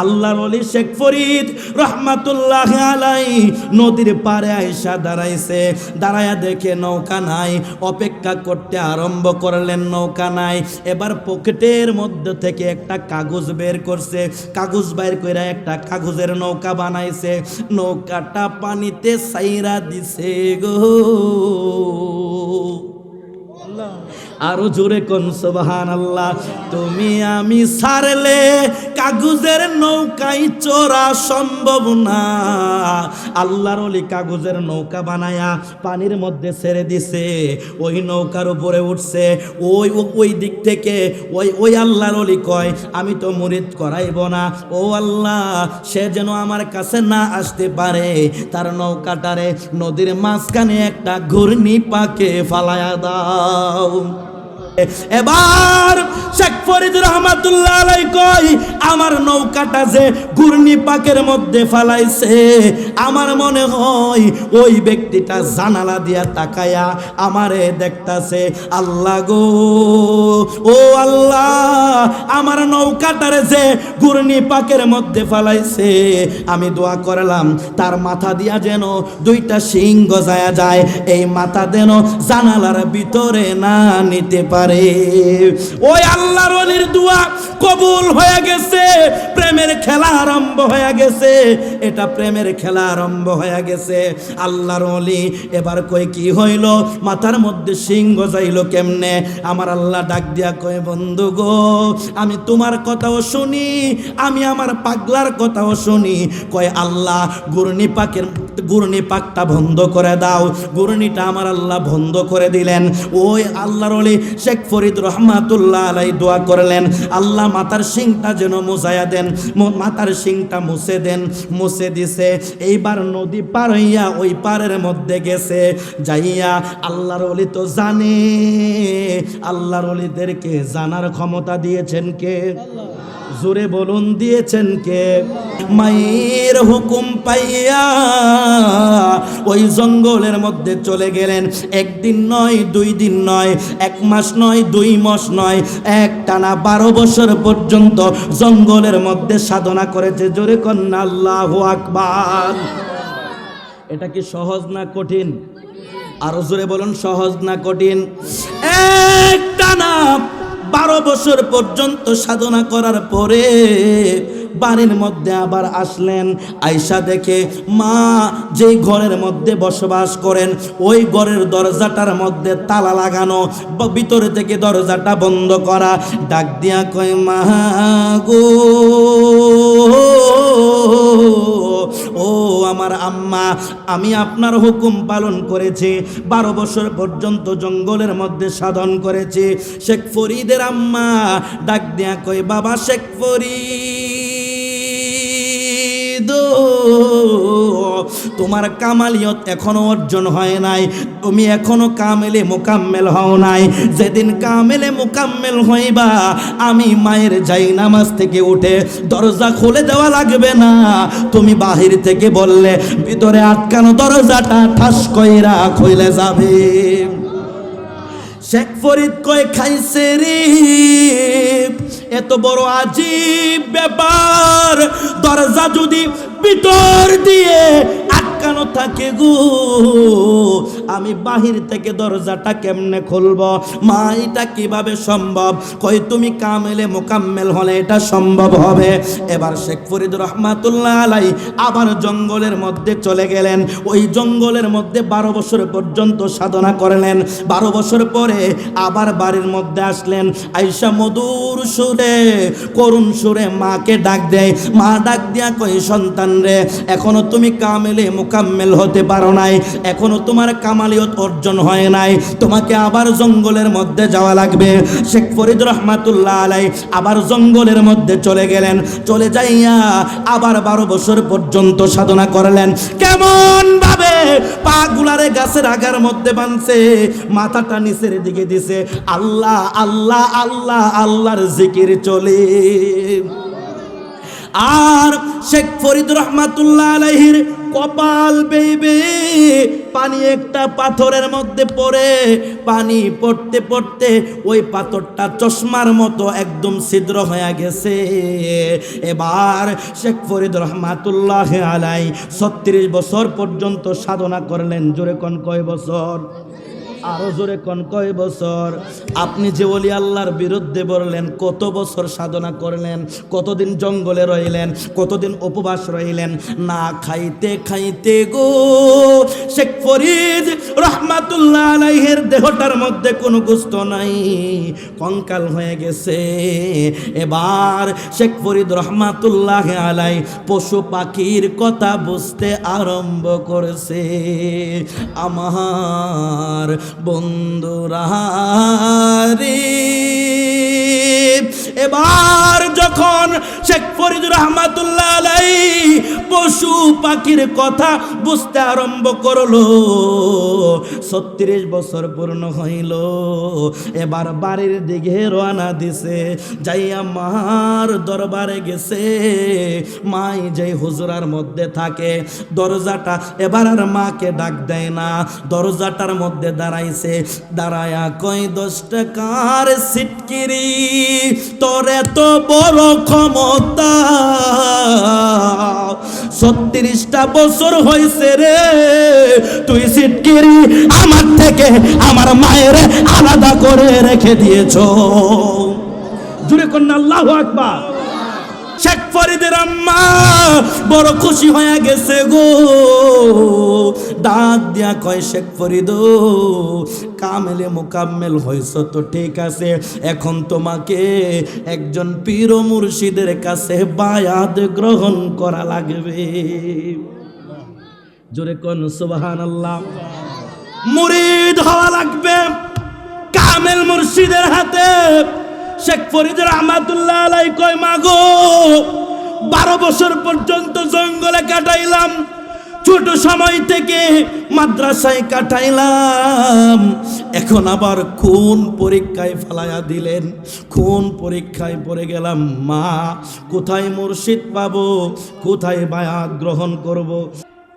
আল্লাহর ওলি শেখ ফরিদ রহমাতুল্লাহ আলাইহি নদীর পাড়ে আইসা দাঁড়াইছে। দাঁড়ায়া দেখে নৌকা নাই, অপেক্ষা করতে আরম্ভ করলেন, নৌকা নাই। এবার পকেটের মধ্যে থেকে একটা কাগজ বের করছে, কাগজ বের করে একটা কাগজের নৌকা বানাইছে। নৌকাটা পানিতে সাইরা দিছে গো। আরো জোরে কোন সুবহানাল্লাহ। তুমি আমি সারলে কাগজের নৌকায় চড়া সম্ভব না। আল্লাহর ওলি কাগজের নৌকা বানায়া পানির মধ্যে ছেড়ে দিছে, ওই নৌকার উপরে উঠছে। ওই দিক থেকে ওই আল্লাহর ওলি কয় আমি তো মুরিদ করাইব না, ও আল্লাহ সে যেন আমার কাছে না আসতে পারে, তার নৌকাটারে নদীর মাঝখানে একটা ঘূর্ণি পাকে ফালায়া দাও। এবার শেখ ফরিদ রহমাতুল্লাহ আলাইহি কয় আমার নৌকাটা যে ঘূর্ণি পাকের মধ্যে ফালাইছে, আমার মনে হয় ওই ব্যক্তিটা জানালা দিয়া তাকায়া আমারে দেখতাছে। আল্লাহ গো, ও আল্লাহ আমার নৌকাটারে যে ঘূর্ণি পাকের মধ্যে ফালাইছে, আমি দোয়া করলাম তার মাথা দিয়া যেন দুইটা শিং গজায়া যায়, এই মাথা যেন জানালার ভিতরে না নিতে পারে। ওই আল্লাহর ওলির দোয়া কবুল হয়ে গেছে, প্রেমের খেলা আরম্ভ হয়ে গেছে। এটা প্রেমের খেলা আরম্ভ হয়ে গেছে। আল্লাহর ওলি এবার কই কি হইল, মাথার মধ্যে শিং গজাইলো কেমনে? আমার আল্লাহ ডাক দিয়া কয় বন্ধু গো, আমি তোমার কথাও শুনি, আমি আমার পাগলার কথাও শুনি। কয় আল্লাহ ঘূর্ণি পাকটা বন্ধ করে দাও। ঘূর্ণিটা আমার আল্লাহ বন্ধ করে দিলেন। ওই আল্লাহর ওলি শেখ ফরিদ রহমাতুল্লাহ আলাইহি দোয়া করলেন, আল্লাহ মাথার শিংটা যেন মুছায়া দেন, মাথার শিংটা মুছে দেন। মুছে দিছে। এইবার নদী পার হইয়া ওই পারের মধ্যে গেছে। যাইয়া আল্লাহর ওলি তো জানে, আল্লাহর ওলিদেরকে জানার ক্ষমতা দিয়েছেন কে? জোরে বলুন, দিয়েছেন কে? মায়ের হুকুম পাইয়া ওই জঙ্গলের মধ্যে চলে গেলেন। একদিন নয়, 2 দিন নয়, 1 মাস নয়, 2 মাস নয়, একটানা 12 বছর পর্যন্ত জঙ্গলের মধ্যে সাধনা করেছে। জোরে কন্না আল্লাহু আকবার। এটা কি সহজ না কঠিন? আরো জোরে বলুন, সহজ না কঠিন? একটানা 12 বছর পর্যন্ত সাধনা করার পরে বাড়ির মধ্যে আবার আসলেন। আয়সা দেখে মা যেই ঘরের মধ্যে বসবাস করেন ওই ঘরের দরজাটার মধ্যে তালা লাগানো, ভিতরে থেকে দরজাটা বন্ধ করা। ডাক দিয়া কয় মা গো, ও আমার আম্মা, আমি আপনার হুকুম পালন করেছি, 12 বছর পর্যন্ত জঙ্গলের মধ্যে সাধন করেছি। শেখ ফরিদের আম্মা ডাক দিয়া কয় বাবা শেখ ফরিদ, তোমার কামালিয়ত এখনো অর্জন হয় নাই, তুমি এখনো কামেলে মুকাম্মেল হও নাই। যেদিন কামেলে মুকাম্মেল হইবা, আমি মায়ের যাই নামাজ থেকে উঠে দরজা খুলে দেওয়া লাগবে না, তুমি বাহির থেকে বললে ভিতরে আটকানো দরজাটা ঠাস কইরা খুলে যাবে। শেখ ফরিদ কয় খাইছে রে, এত বড় আজীব ব্যাপার, দরজা যদি ভিতর দিয়ে আটকানো থাকে গো, আমি বাহির থেকে দরজাটা কেমনে খুলবো? মা এটা কিভাবে সম্ভব? কয় তুমি কামেলে মুকাম্মেল হলে এটা সম্ভব হবে। এবার শেখ ফরিদ রহমাতুল্লাহ আলাইহি আবার জঙ্গলের মধ্যে চলে গেলেন। ওই জঙ্গলের মধ্যে 12 বছর পর্যন্ত সাধনা করলেন। 12 বছর পরে আবার বাড়ির মধ্যে আসলেন। আয়েশা মধুর সুরে, করুণ সুরে মাকে ডাক দেয়। মা ডাক দিয়া কয় সন্তান রে, এখনো তুমি কামেলে মুকাম্মেল হতে পারো নাই, এখনো তোমার কামালিয়ত অর্জন হয় নাই, তোমাকে আবার জঙ্গলের মধ্যে যাওয়া লাগবে। শেখ ফরিদ রহমাতুল্লাহ আলাইহি আবার জঙ্গলের মধ্যে চলে গেলেন। চলে যাইয়া আবার 12 বছর পর্যন্ত সাধনা করলেন। কেমন ভাবে পা গুলারে গাছের আগার মধ্যে বাঁধছে, মাথাটা নিচের দিকে দিছে, আল্লাহ আল্লাহ আল্লাহ আল্লাহর জিকির চলে। আর শেখ ফরিদ রহমাতুল্লাহ আলাইহির কপাল বেয়ে পানি একটা পাথরের মধ্যে পড়ে, পানি পড়তে পড়তে ওই পাথরটা চশমার মতো একদম ছিদ্র হয়ে গেছে। এবার শেখ ফরিদ রহমাতুল্লাহ আলাই 36 বছর পর্যন্ত সাধনা করলেন। জোরে কোন কয় বছর? আরো জোরে কোন কয় বছর? আপনি যে ওলি আল্লাহর বিরুদ্ধে বললেন, কত বছর সাধনা করলেন, কতদিন জঙ্গলে রইলেন, কতদিন উপবাস রইলেন, না খাইতে খাইতে গো শেখ ফরিদ রহমাতুল্লাহ আলাইহির দেহটার মধ্যে কোনো গোস্ত নাই, কঙ্কাল হয়ে গেছে। এবার শেখ ফরিদ রহমাতুল্লাহ আলাই পশু পাখির কথা বুঝতে আরম্ভ করেছে। আমার বন্ধুরা রে, এবার যখন শেখ ফরিদ রহমাতুল্লাহ আলাইহি পশু পাখির কথা বুঝতে আরম্ভ করলো, 36 বছর পূর্ণ হইল। এবার বাড়ির দিকে রওনা দিছে, যাইয়া মার দরবারে গেছে। মাই যেই হুজরার মধ্যে থাকে, দরজাটা এবার আর মাকে ডাক দেয় না, দরজাটার মধ্যে দাঁড়াইছে। দাঁড়ায়া কই 10 টাকার সিটকিরি, তোর এত বড় ক্ষমতা, 36টা বছর হয়েছে রে, তুই সিটকিরি আমার থেকে আমার মায়ের আলাদা করে রেখে দিয়েছ। জুড়ে কন্যা আল্লাহু আকবার। শেখ ফরিদের আম্মা বড় খুশি হয়ে গেছে গো, ডাক দিয়া কয়, শেখ ফরিদ কামেলে মুকাম্মেল হইছ তো ঠিক আছে, এখন তোমাকে একজন পীর ও মুর্শিদের কাছে বায়াত গ্রহণ করা লাগবে। জোরে কোন সুবহানাল্লাহ। মুরিদ হওয়া লাগবে কামেল মুর্শিদের হাতে। শেখ ফরিদ রহমাতুল্লাহ আলাইহি কয়, মাগো 12 বছর পর্যন্ত জঙ্গলে কাটাইলাম, ছোট সময় থেকে মাদ্রাসায় কাটাইলাম, এখন আবার কোন পরীক্ষায় ফেলাইয়া দিলেন, কোন পরীক্ষায় পড়ে গেলাম। মা, কোথায় মুর্শিদ পাবো, কোথায় বায়াত গ্রহণ করব,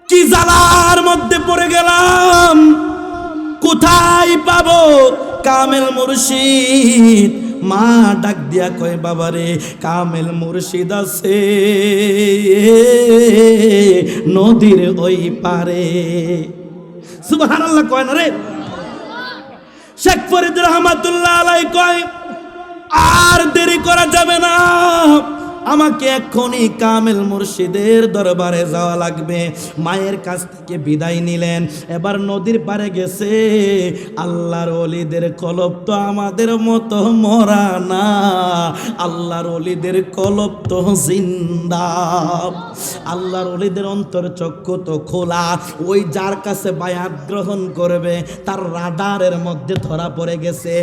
কি জ্বালার মধ্যে পড়ে গেলাম, কোথায় পাবো কামেল মুর্শিদ? মা ডাক দিয়া কয়, বাবারে কামেল মুর্শিদ আছে নদীর ওই পারে। সুবহানাল্লাহ কয় না রে? শেখ ফরিদ রহমাতুল্লাহ আলাইহি কয়, আর দেরি করা যাবে না, আমাকে এক্ষুনি কামেল মুর্শিদের দরবারে যাওয়া লাগবে। মায়ের কাছ থেকে বিদায় নিলেন, এবার নদীর পারে গেছে। আল্লাহর ওলিদের কলব তো আমাদের মতো মরা না, আল্লাহর ওলিদের কলব তো জিন্দা, আল্লাহর ওলিদের অন্তর চক্ষু তো খোলা। ওই যার কাছে বায়াত গ্রহণ করবে তার রাডারের মধ্যে ধরা পড়ে গেছে,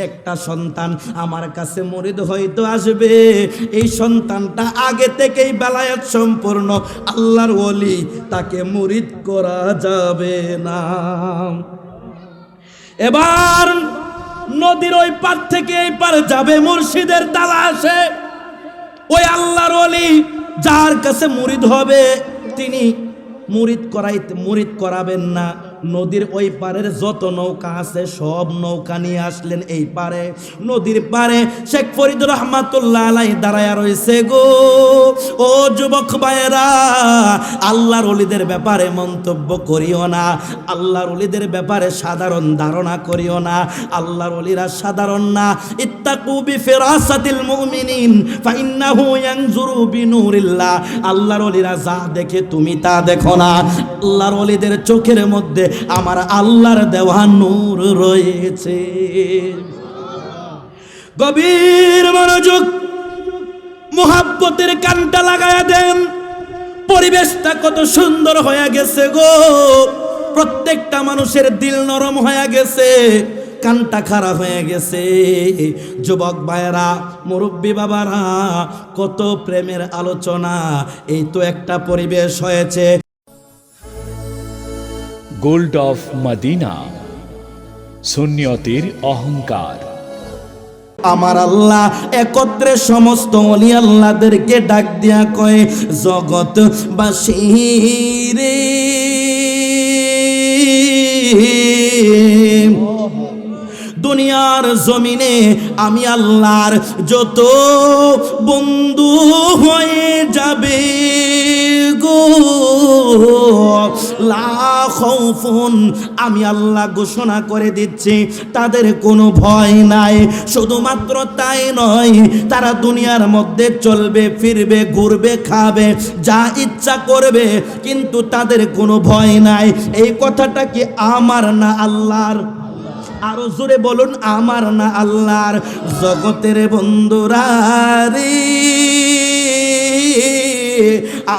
একটা সন্তান আমার কাছে মুরিদ হয়তো আসবে, এই সন্তানটা আগে থেকেই বেলায়েত সম্পূর্ণ, আল্লাহর ওলি, তাকে মুরিদ করা যাবে না। এবার নদীর ওই পার থেকে এই পার যাবে মুর্শিদের তালাশে। ওই আল্লাহর ওলি যার কাছে মুরিদ হবে তিনি মুরিদ করাবেন না। নদীর ওই পারের যত নৌকা আছে সব নৌকা নিয়ে আসলেন এই পারে। নদীর পারে শেখ ফরিদ রহমাতুল্লাহ আলাইহি দাঁড়ায়া রয়েছে গো। ও যুবক ভাইয়েরা, আল্লাহর ওলিদের ব্যাপারে মন্তব্য করিও না, আল্লাহর ওলিদের ব্যাপারে সাধারণ ধারণা করিও না। আল্লাহর ওলিরা সাধারণ না। ইত্তাকু বিফিরাসাতিল মুমিনিন ফাইন্নাহু ইয়ানজুরু বিনুরিল্লাহ। আল্লাহর ওলিরা যা দেখে তুমি তা দেখো না। আল্লাহর ওলিদের চোখের মধ্যে আমার আল্লাহর দেওয়া নূর রয়েছে। গভীর মনোযোগ, মুহাব্বতের কানটা লাগায়া দেন। পরিবেশটা কত সুন্দর হয়ে গেছে গো, প্রত্যেকটা মানুষের দিল নরম হয়ে গেছে, কানটা খারাপ হয়ে গেছে। যুবক ভাইয়েরা, মুরব্বী বাবারা, কত প্রেমের আলোচনা, এই তো একটা পরিবেশ হয়েছে। গোল্ড অফ মদিনা, সুন্নিয়তের অহংকার। আমার আল্লাহ একত্রে সমস্ত ওলি আল্লাহদেরকে ডাক দিয়া কয়, জগৎবাসী রে দুনিয়ার জমিনে আমি আল্লাহর যত বন্ধু হয়ে যাবে গো, লা খাউফুন, আমি আল্লাহ ঘোষণা করে দিচ্ছি তাদের কোনো ভয় নাই। শুধুমাত্র তাই নয়, তারা দুনিয়ার মধ্যে চলবে ফিরবে ঘুরবে খাবে যা ইচ্ছা করবে, কিন্তু তাদের কোনো ভয় নাই। এই কথাটা কি আমার না আল্লাহর? আরো জোরে বলুন, আমার না আল্লাহর? জগতের বন্ধুরা রে,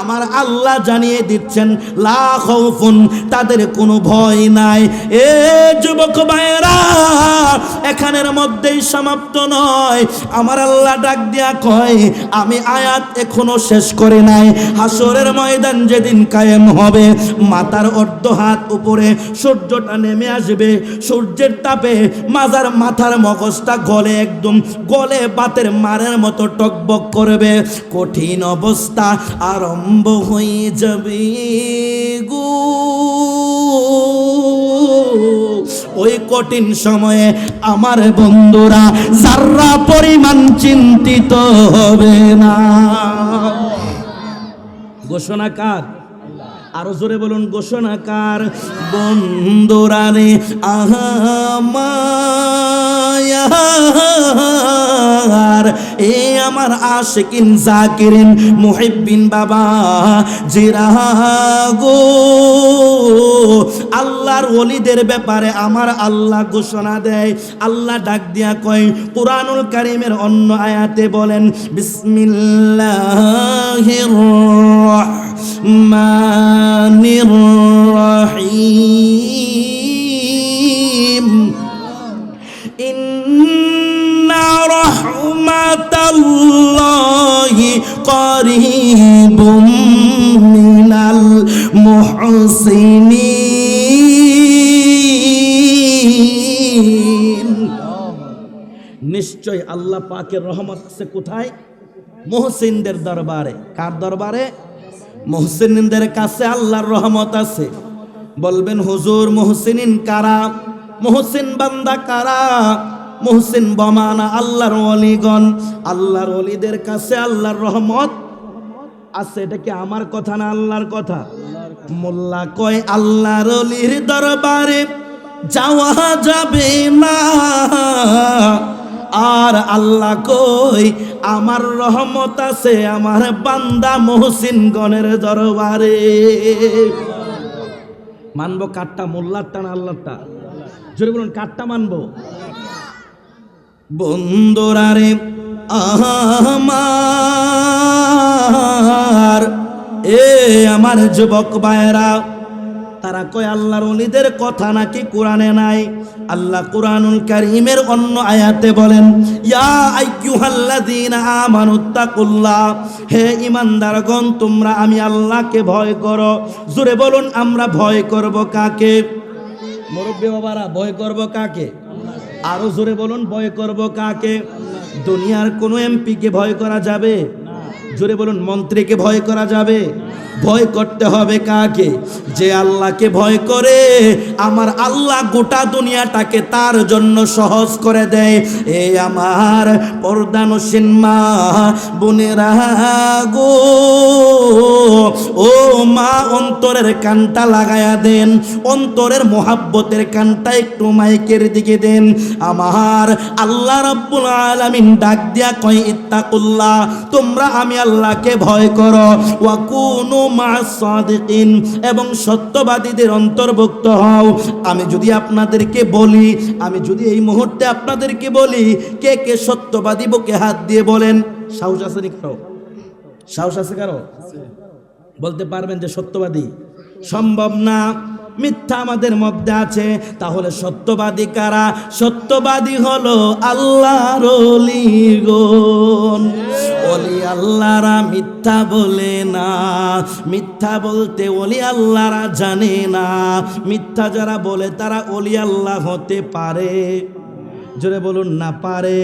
আমার আল্লাহ জানিয়ে দিচ্ছেন লা খাউফুন, তাদের কোনো ভয় নাই। এ যুবক ভাইরা, এখানের মধ্যেই সমাপ্ত নয়। আমার আল্লাহ ডাক দিয়া কয়, আমি আয়াত এখনো শেষ করে নাই। হাসরের ময়দান যেদিন কায়েম হবে, মাথার অর্ধ হাত উপরে সূর্যটা নেমে আসবে, সূর্যের তাপে মাথার মগজটা গলে, একদম গলে বাতের মারের মতো টকবক করবে। কঠিন অবস্থা আরম্ভ হয়ে যাবে গো। ওই কঠিন সময়ে আমার বন্ধুরা যারা পরিমাণ চিন্তিত হবে না। ঘোষণা কার? আরো জোরে বলুন, ঘোষণা কার? বন্ধুরা রে, আহামায়ার এ আমার আশিকিন জাকিরিন মুহিব্বিন বাবা জিরা গো, আল্লাহর ওলিদের ব্যাপারে আমার আল্লাহ ঘোষণা দেয়। আল্লাহ ডাক দিয়া কয় কুরআনুল কারীমের অন্য আয়াতে বলেন, বিসমিল্লাহির রাহমানির রাহিম, ইন্না রাহমাতাল্লাহি করিবুম মিনাল মুহসিনিন। নিশ্চয় আল্লাহ পাকের রহমত আছে কোথায়? মুহসিনদের দরবারে। কার দরবারে? মুহসিনদের কাছে আল্লাহর রহমত আছে। বলবেন হুজুর, মুহসিনিন কারা? মুহসিন বান্দা কারা? মুহসিন বমানা আল্লাহর ওলিগণ। আল্লাহর ওলিদের কাছে আল্লাহর রহমত আছে। এটা কি আমার কথা না আল্লাহর কথা? মোল্লা কয় আল্লাহর ওলির দরবারে যাওয়া যাবে না, আর আল্লাহ কই আমার রহমত আছে আমার বান্দা মুহসিনগণের দরবারে। মানবো কাটটা? মোল্লারটা না আল্লাহরটা? জোরে বলুন, কাটটা মানবো? বন্ধুরা রে আমার, এ আমার যুবক ভাইরা, তারা কয় আল্লাহর ওলিদের কথা নাকি কোরআনে নাই। আল্লাহ কুরআনুল কারীমের অন্য আয়াতে বলেন, ইয়া আইয়ুহাল্লাযীনা আমানুত্তাকুল্লাহ, হে ঈমানদারগণ তোমরা আমি আল্লাহকে ভয় করো। জোরে বলুন, আমরা ভয় করব কাকে? মুরব্বি বাবারা, ভয় করব কাকে? আরো জোরে বলুন, ভয় করব কাকে? দুনিয়ার কোন এমপিকে ভয় করা যাবে? জোরে বলুন, মন্ত্রীকে ভয় করা যাবে? ভয় করতে হবে কাকে? যে আল্লাহকে ভয় করে, আমার আল্লাহ গোটা দুনিয়াটাকে তার জন্য সহজ করে দেয়। এ আমার পর্দানসীন মা বোনেরা গো, ও মা, অন্তরের কানটা লাগায়া দেন, অন্তরের মোহাব্বতের কানটা একটু মাইকের দিকে দেন। আমার আল্লাহ রাব্বুল আলামিন ডাক দিয়া কয়, ইত্তাকুল্লাহ, তোমরা আমি আল্লাহকে ভয় করো, ওয়া কুনু মা'আস সাদিকিন, এবং সত্যবাদীদের অন্তর্ভুক্ত হও। আমি যদি আপনাদেরকে বলি, আমি যদি এই মুহূর্তে আপনাদেরকে বলি, কে কে সত্যবাদী বুকে হাত দিয়ে বলেন। সাহস আছে নি কারো? সাহস আছে কারো? বলতে পারবেন যে সত্যবাদী? সম্ভব না, মিথ্যা আমাদের মধ্যে আছে। তাহলে সত্যবাদী কারা? সত্যবাদী হলো আল্লাহর ওলিগণ। ওলি আল্লাহরা মিথ্যা বলে না, মিথ্যা বলতে ওলি আল্লাহরা জানে না। মিথ্যা যারা বলে তারা ওলি আল্লাহ হতে পারে? জোরে বলুন না পারে।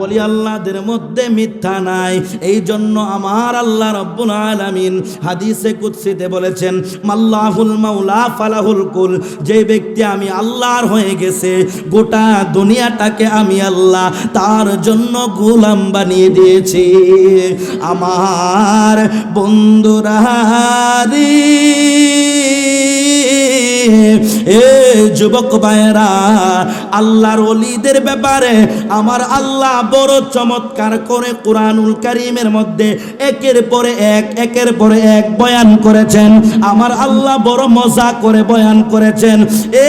ওলি আল্লাহদের মধ্যে মিথ্যা নাই। এই জন্য আমার আল্লাহ রাব্বুল আলামিন হাদিসে কুদসিতে বলেছেন, মাল্লাহুল মাওলা ফালাহুল কুল। যে ব্যক্তি আমি আল্লাহর হয়ে গেছে, গোটা দুনিয়াটাকে আমি আল্লাহ তার জন্য গোলাম বানিয়ে দিয়েছি। আমার বন্ধুরা রে, এ যুবক ভাইরা, আল্লাহর ওলিদের ব্যাপারে আমার আল্লাহ বড় চমৎকার করে কুরআনুল কারীমের মধ্যে একের পরে এক বয়ান করেছেন। আমার আল্লাহ বড় মজা করে বয়ান করেছেন।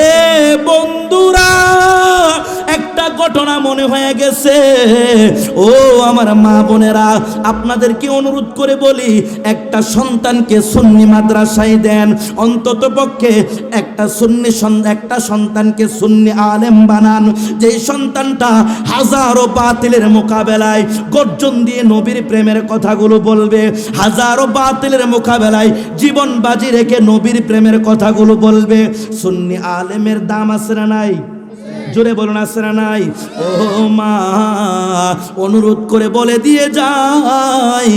এ বন্ধুরা, একটা ঘটনা মনে হয়ে গেছে। ও আমার মা বোনেরা, আপনাদেরকে অনুরোধ করে বলি, একটা সন্তানকে সুন্নি মাদ্রাসায় দেন, অন্তত পক্ষে একটা সন্তানকে সুন্নি আলেম বানান। যেই সন্তানটা হাজারো বাতিলের মোকাবেলায় গর্জন দিয়ে নবীর প্রেমের কথাগুলো বলবে, হাজারো বাতিলের মোকাবেলায় জীবন বাজি রেখে নবীর প্রেমের কথাগুলো বলবে। সুন্নি আলেমের দাম আছে না নাই? জোরে বলুন আছে না নাই? ও মা, অনুরোধ করে বলে দিয়ে যাই,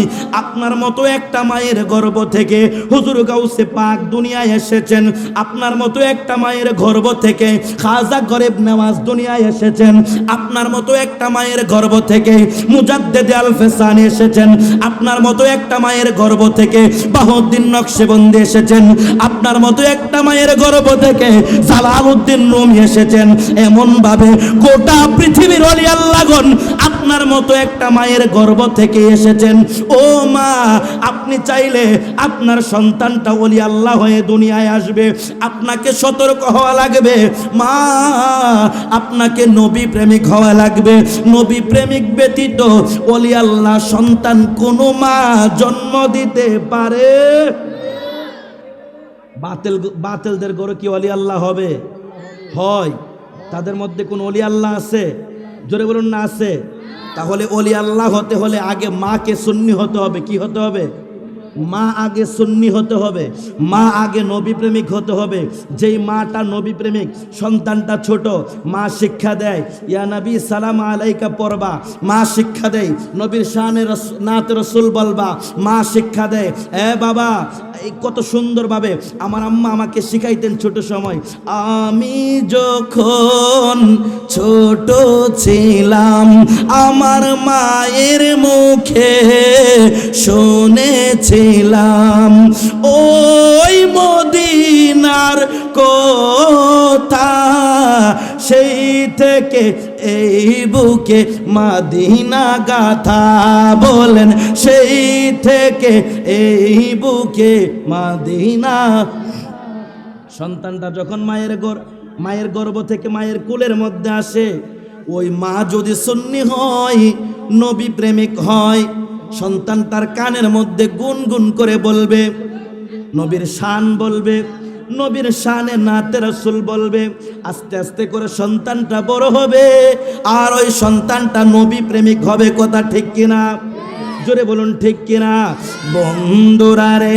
আপনার মতো একটা মায়ের গর্ভ থেকে হুজুর গাউসে পাক দুনিয়ায় এসেছেন। আপনার মতো একটা মায়ের গর্ভ থেকে খাজা গরিব নওয়াজ দুনিয়ায় এসেছেন। আপনার মতো একটা মায়ের গর্ভ থেকে মুজাদ্দেদ আল ফেসানি এসেছেন। আপনার মতো একটা মায়ের গর্ভ থেকে বাহুদ্দিন নকশবন্দি এসেছেন। আপনার মতো একটা মায়ের গর্ভ থেকে জালালউদ্দিন রুমি এসেছেন। এমন ভাবে গোটা পৃথিবীর ওলি আল্লাহগণ আপনার মতো একটা মায়ের গর্ভ থেকে এসেছেন। ও মা, আপনি চাইলে আপনার সন্তানটা ওলি আল্লাহ হয়ে দুনিয়ায় আসবে, আপনাকে সতর্ক হওয়া লাগবে। মা, আপনাকে নবী প্রেমিক হওয়া লাগবে। নবী প্রেমিক ব্যতীত ওলি আল্লাহ সন্তান কোনো মা জন্ম দিতে পারে? বাতিলদের গরু কি ওলি আল্লাহ হবে? হয়। তাদের মধ্যে কোন ওলি আল্লাহ আছে? জোরে বলুন না আছে? তাহলে ওলি আল্লাহ হতে হলে আগে মাকে সুন্নি হতে হবে। কি হতে হবে? মা আগে সুন্নি হতে হবে। মা আগে নবী প্রেমিক হতে হবে। যেই মাটা নবী প্রেমিক, সন্তানটা ছোট, মা শিক্ষা দেয়, ইয়া নবী সালাম আলাইকা পড়বা, মা শিক্ষা দেয়। নবীর শানে নাত রসুল বলবা, মা শিক্ষা দেয়। এ বাবা, এই কত সুন্দরভাবে আমার আম্মা আমাকে শিখাইতেন ছোট সময়। আমি যখন ছোট ছিলাম আমার মায়ের মুখে শুনেছিলাম ওই মদিনার কথা, সেই থেকে এই বুকে মাদিনা গাথা। বলেন, সেই থেকে এই বুকে মাদিনা। সন্তানটা যখন মায়ের গর্ভ থেকে মায়ের কোলের মধ্যে আসে, ওই মা যদি সুন্নি হয়, নবী প্রেমিক হয়, সন্তান তার কানের মধ্যে গুনগুন করে বলবে, নবীর শান বলবে, নবীর শানে নাতে রাসূল বলবে। আস্তে আস্তে করে সন্তানটা বড় হবে, আর ওই সন্তানটা নবী প্রেমিক হবে। কথা ঠিক কিনা? জোরে বলুন ঠিক কিনা? বন্ধুরা রে,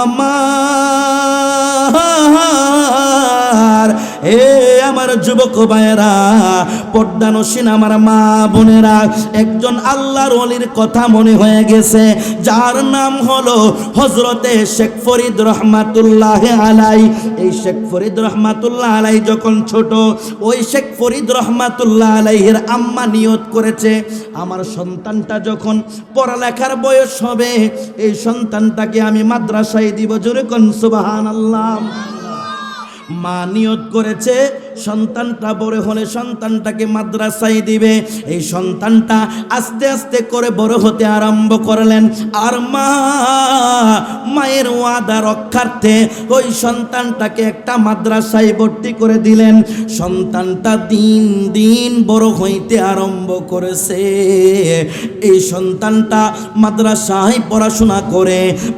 আমার এ আমার যুবক ভাইয়েরা, পর্দানসীন আমার মা বোনেরা, একজন আল্লাহর ওলির কথা মনে হয়ে গেছে, যার নাম হলো হযরতে শেখ ফরিদ রহমাতুল্লাহ আলাই। এই শেখ ফরিদ রহমাতুল্লাহ আলাই যখন ছোট, ওই শেখ ফরিদ রহমাতুল্লাহ আলাইহির আম্মা নিয়ত করেছে, আমার সন্তানটা যখন পড়ালেখার বয়স হবে, এই সন্তানটাকে আমি মাদ্রাসায় দিব। জোরে কোন সুবহানাল্লাহ। মা নিয়ত করেছে সন্তানটা বড় হলে সন্তানটাকে মাদ্রাসায় দিবে। এই সন্তানটা আস্তে আস্তে করে বড় হতে আরম্ভ করলেন, আর মায়ের ওয়াদা রক্ষার্থে ওই সন্তানটাকে একটা মাদ্রাসায় ভর্তি করে দিলেন। সন্তানটা দিন দিন বড় হইতে আরম্ভ করেছে। এই সন্তানটা মাদ্রাসায়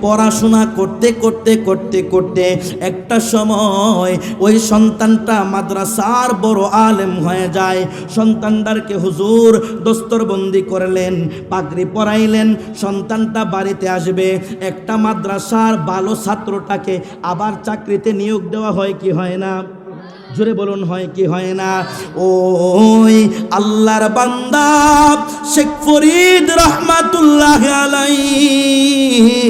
পড়াশোনা করতে করতে একটা সময় ওই সন্তানটা মাদ্রাসার বড় আলেম হয়ে যায়। সন্তানটাকে হুজুর দস্তরবন্দি করলেন, পাগড়ি পরাইলেন। সন্তানটা বাড়িতে আসবে, একটা মাদ্রাসার ভালো ছাত্রটাকে আবার চাকরিতে নিয়োগ দেওয়া হয় কি হয় না? জোরে বলুন হয় কি হয় না? ওই আল্লাহর বান্দা শেখ ফরিদ রহমাতুল্লাহ আলাইহি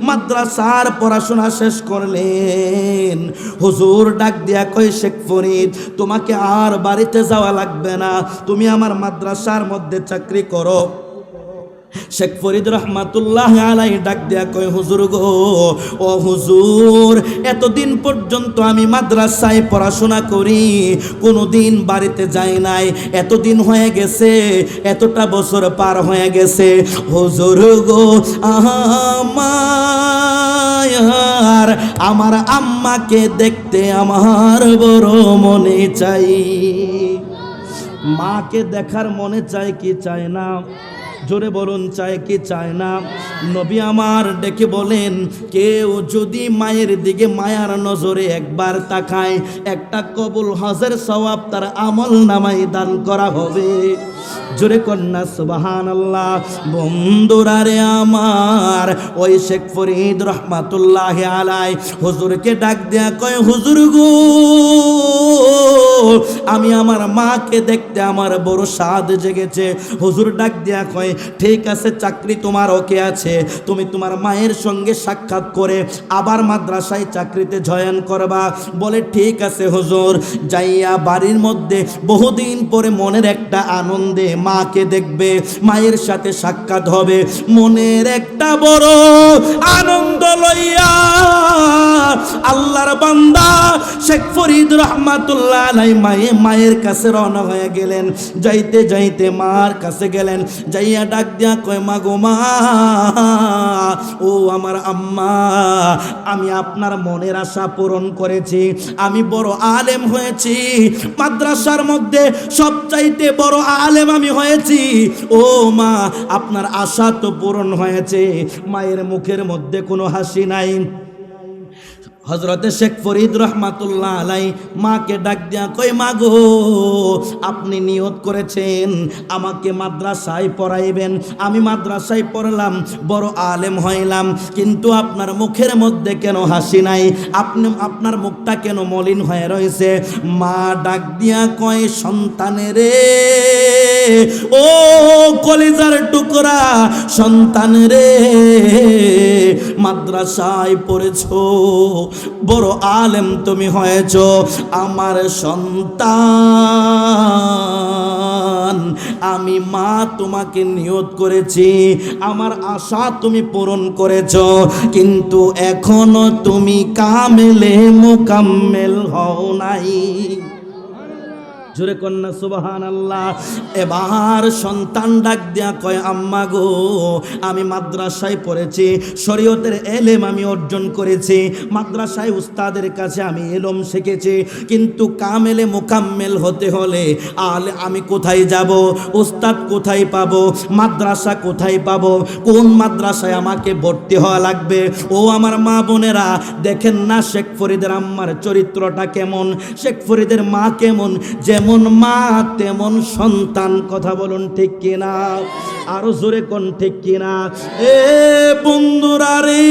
মাদ্রাসার পড়াশোনা শেষ করলেন। হুজুর ডাক দিয়া কয়, শেখ ফরিদ তোমাকে আর বাড়িতে যাওয়া লাগবে না, তুমি আমার মাদ্রাসার মধ্যে চাকরি করো। শেখ ফরিদ রহমাতুল্লাহ আলাইহি ডাক দিয়া কয়, হুজুর গো, ও হুজুর, এতদিন পর্যন্ত আমি মাদ্রাসায় পড়াশোনা করি, কোনোদিন বাড়িতে যাই নাই, এতদিন হয়ে গেছে, এতটা বছর পার হয়ে গেছে। হুজুর গো, আমার আম্মাকে দেখতে আমার বড় মনে চাই। মাকে দেখার মনে চায় কি চায় না? জোরে বলুন, চায় কি চায় না? নবী আমার ডেকে বলেন, কেউ যদি মায়ের দিকে মায়ার নজরে একবার তাকায়, একটা কবুল হজের সওয়াব তার আমল নামায় দান করা হবে। জোরে কন্যা সুবহানাল্লাহ। বন্ধুরা রে আমার, ওই শেখ ফরিদ রহমাতুল্লাহ আলাই হুজুরকে ডাক দেয়া কয়, হুজুর গো, আমি আমার মাকে দেখতে আমার বড় স্বাদ জেগেছে। হুজুর ডাক দেয়া কয়, ঠিক আছে, চাকরি তোমার ওকে আছে, তুমি তোমার মায়ের সঙ্গে সাক্ষাৎ করে আবার মাদ্রাসায় চাকরিতে জয়েন করবা। বলে ঠিক আছে হুজুর। যাইয়া বাড়ির মধ্যে বহুদিন পরে মনের একটা আনন্দে মাকে দেখবে, মায়ের সাথে সাক্ষাৎ হবে, মনের একটা বড় আনন্দ লইয়া আল্লাহর বান্দা শেখ ফরিদ রহমাতুল্লাহ আলাইহি মায়ের কাছে রওনা হয়ে গেলেন। যাইতে যাইতে মার কাছে গেলেন, যাইয়া ডাক দিয়া কয়, মা গো মা, ও আমার আম্মা, আমি আপনার মনের আশা পূরণ করেছি, আমি বড় আলেম হয়েছি, মাদ্রাসার মধ্যে সবচাইতে বড় আলেম আমি হয়েছি। ও মা, আপনার আশা তো পূরণ হয়েছে। মায়ের মুখের মধ্যে কোনো হাসি নাই। হযরতে শেখ ফরিদ রহমাতুল্লাহ আলাইহি মাকে ডাক দিয়া কই, মা গো, আপনি নিয়ত করেছেন আমাকে মাদ্রাসায় পড়াইবেন, আমি মাদ্রাসায় পড়লাম, বড় আলেম হইলাম, কিন্তু আপনার মুখের মধ্যে কেন হাসি নাই? আপনার মুখটা কেন মলিন হয়ে রয়েছে? মা ডাক দিয়া কয়, সন্তানেরে, ও কলিজার টুকরা সন্তানেরে, মাদ্রাসায় পড়েছো, বড় আলেম তুমি হয়েছ, আমার সন্তান, আমি মা তোমাকে নিয়ত করেছি, আমার আশা তুমি পূরণ করেছ, কিন্তু এখনো তুমি কামেলে মুকাম্মেল হও নাই। জোরে কন্যা সুবহানাল্লাহ। এবার সন্তান ডাক দিয়া কয়, আম্মা গো, আমি মাদ্রাসায় পড়েছি, শরীয়তের এলেম আমি অর্জন করেছি, মাদ্রাসায় উস্তাদের কাছে আমি এলম শিখেছি, কিন্তু কামেলে মুকাম্মেল হতে হলে আমি কোথায় যাব? উস্তাদ কোথায় পাবো? মাদ্রাসা কোথায় পাবো? কোন মাদ্রাসায় আমাকে ভর্তি হওয়া লাগবে? ও আমার মা বোনেরা, দেখেন না শেখ ফরিদের আম্মার চরিত্রটা কেমন, শেখ ফরিদের মা কেমন, যেমন মা তেমন সন্তান। কথা বলুন ঠিক কিনা? আরো জোরে কোন ঠিক কিনা? এ বন্ধুরা রে,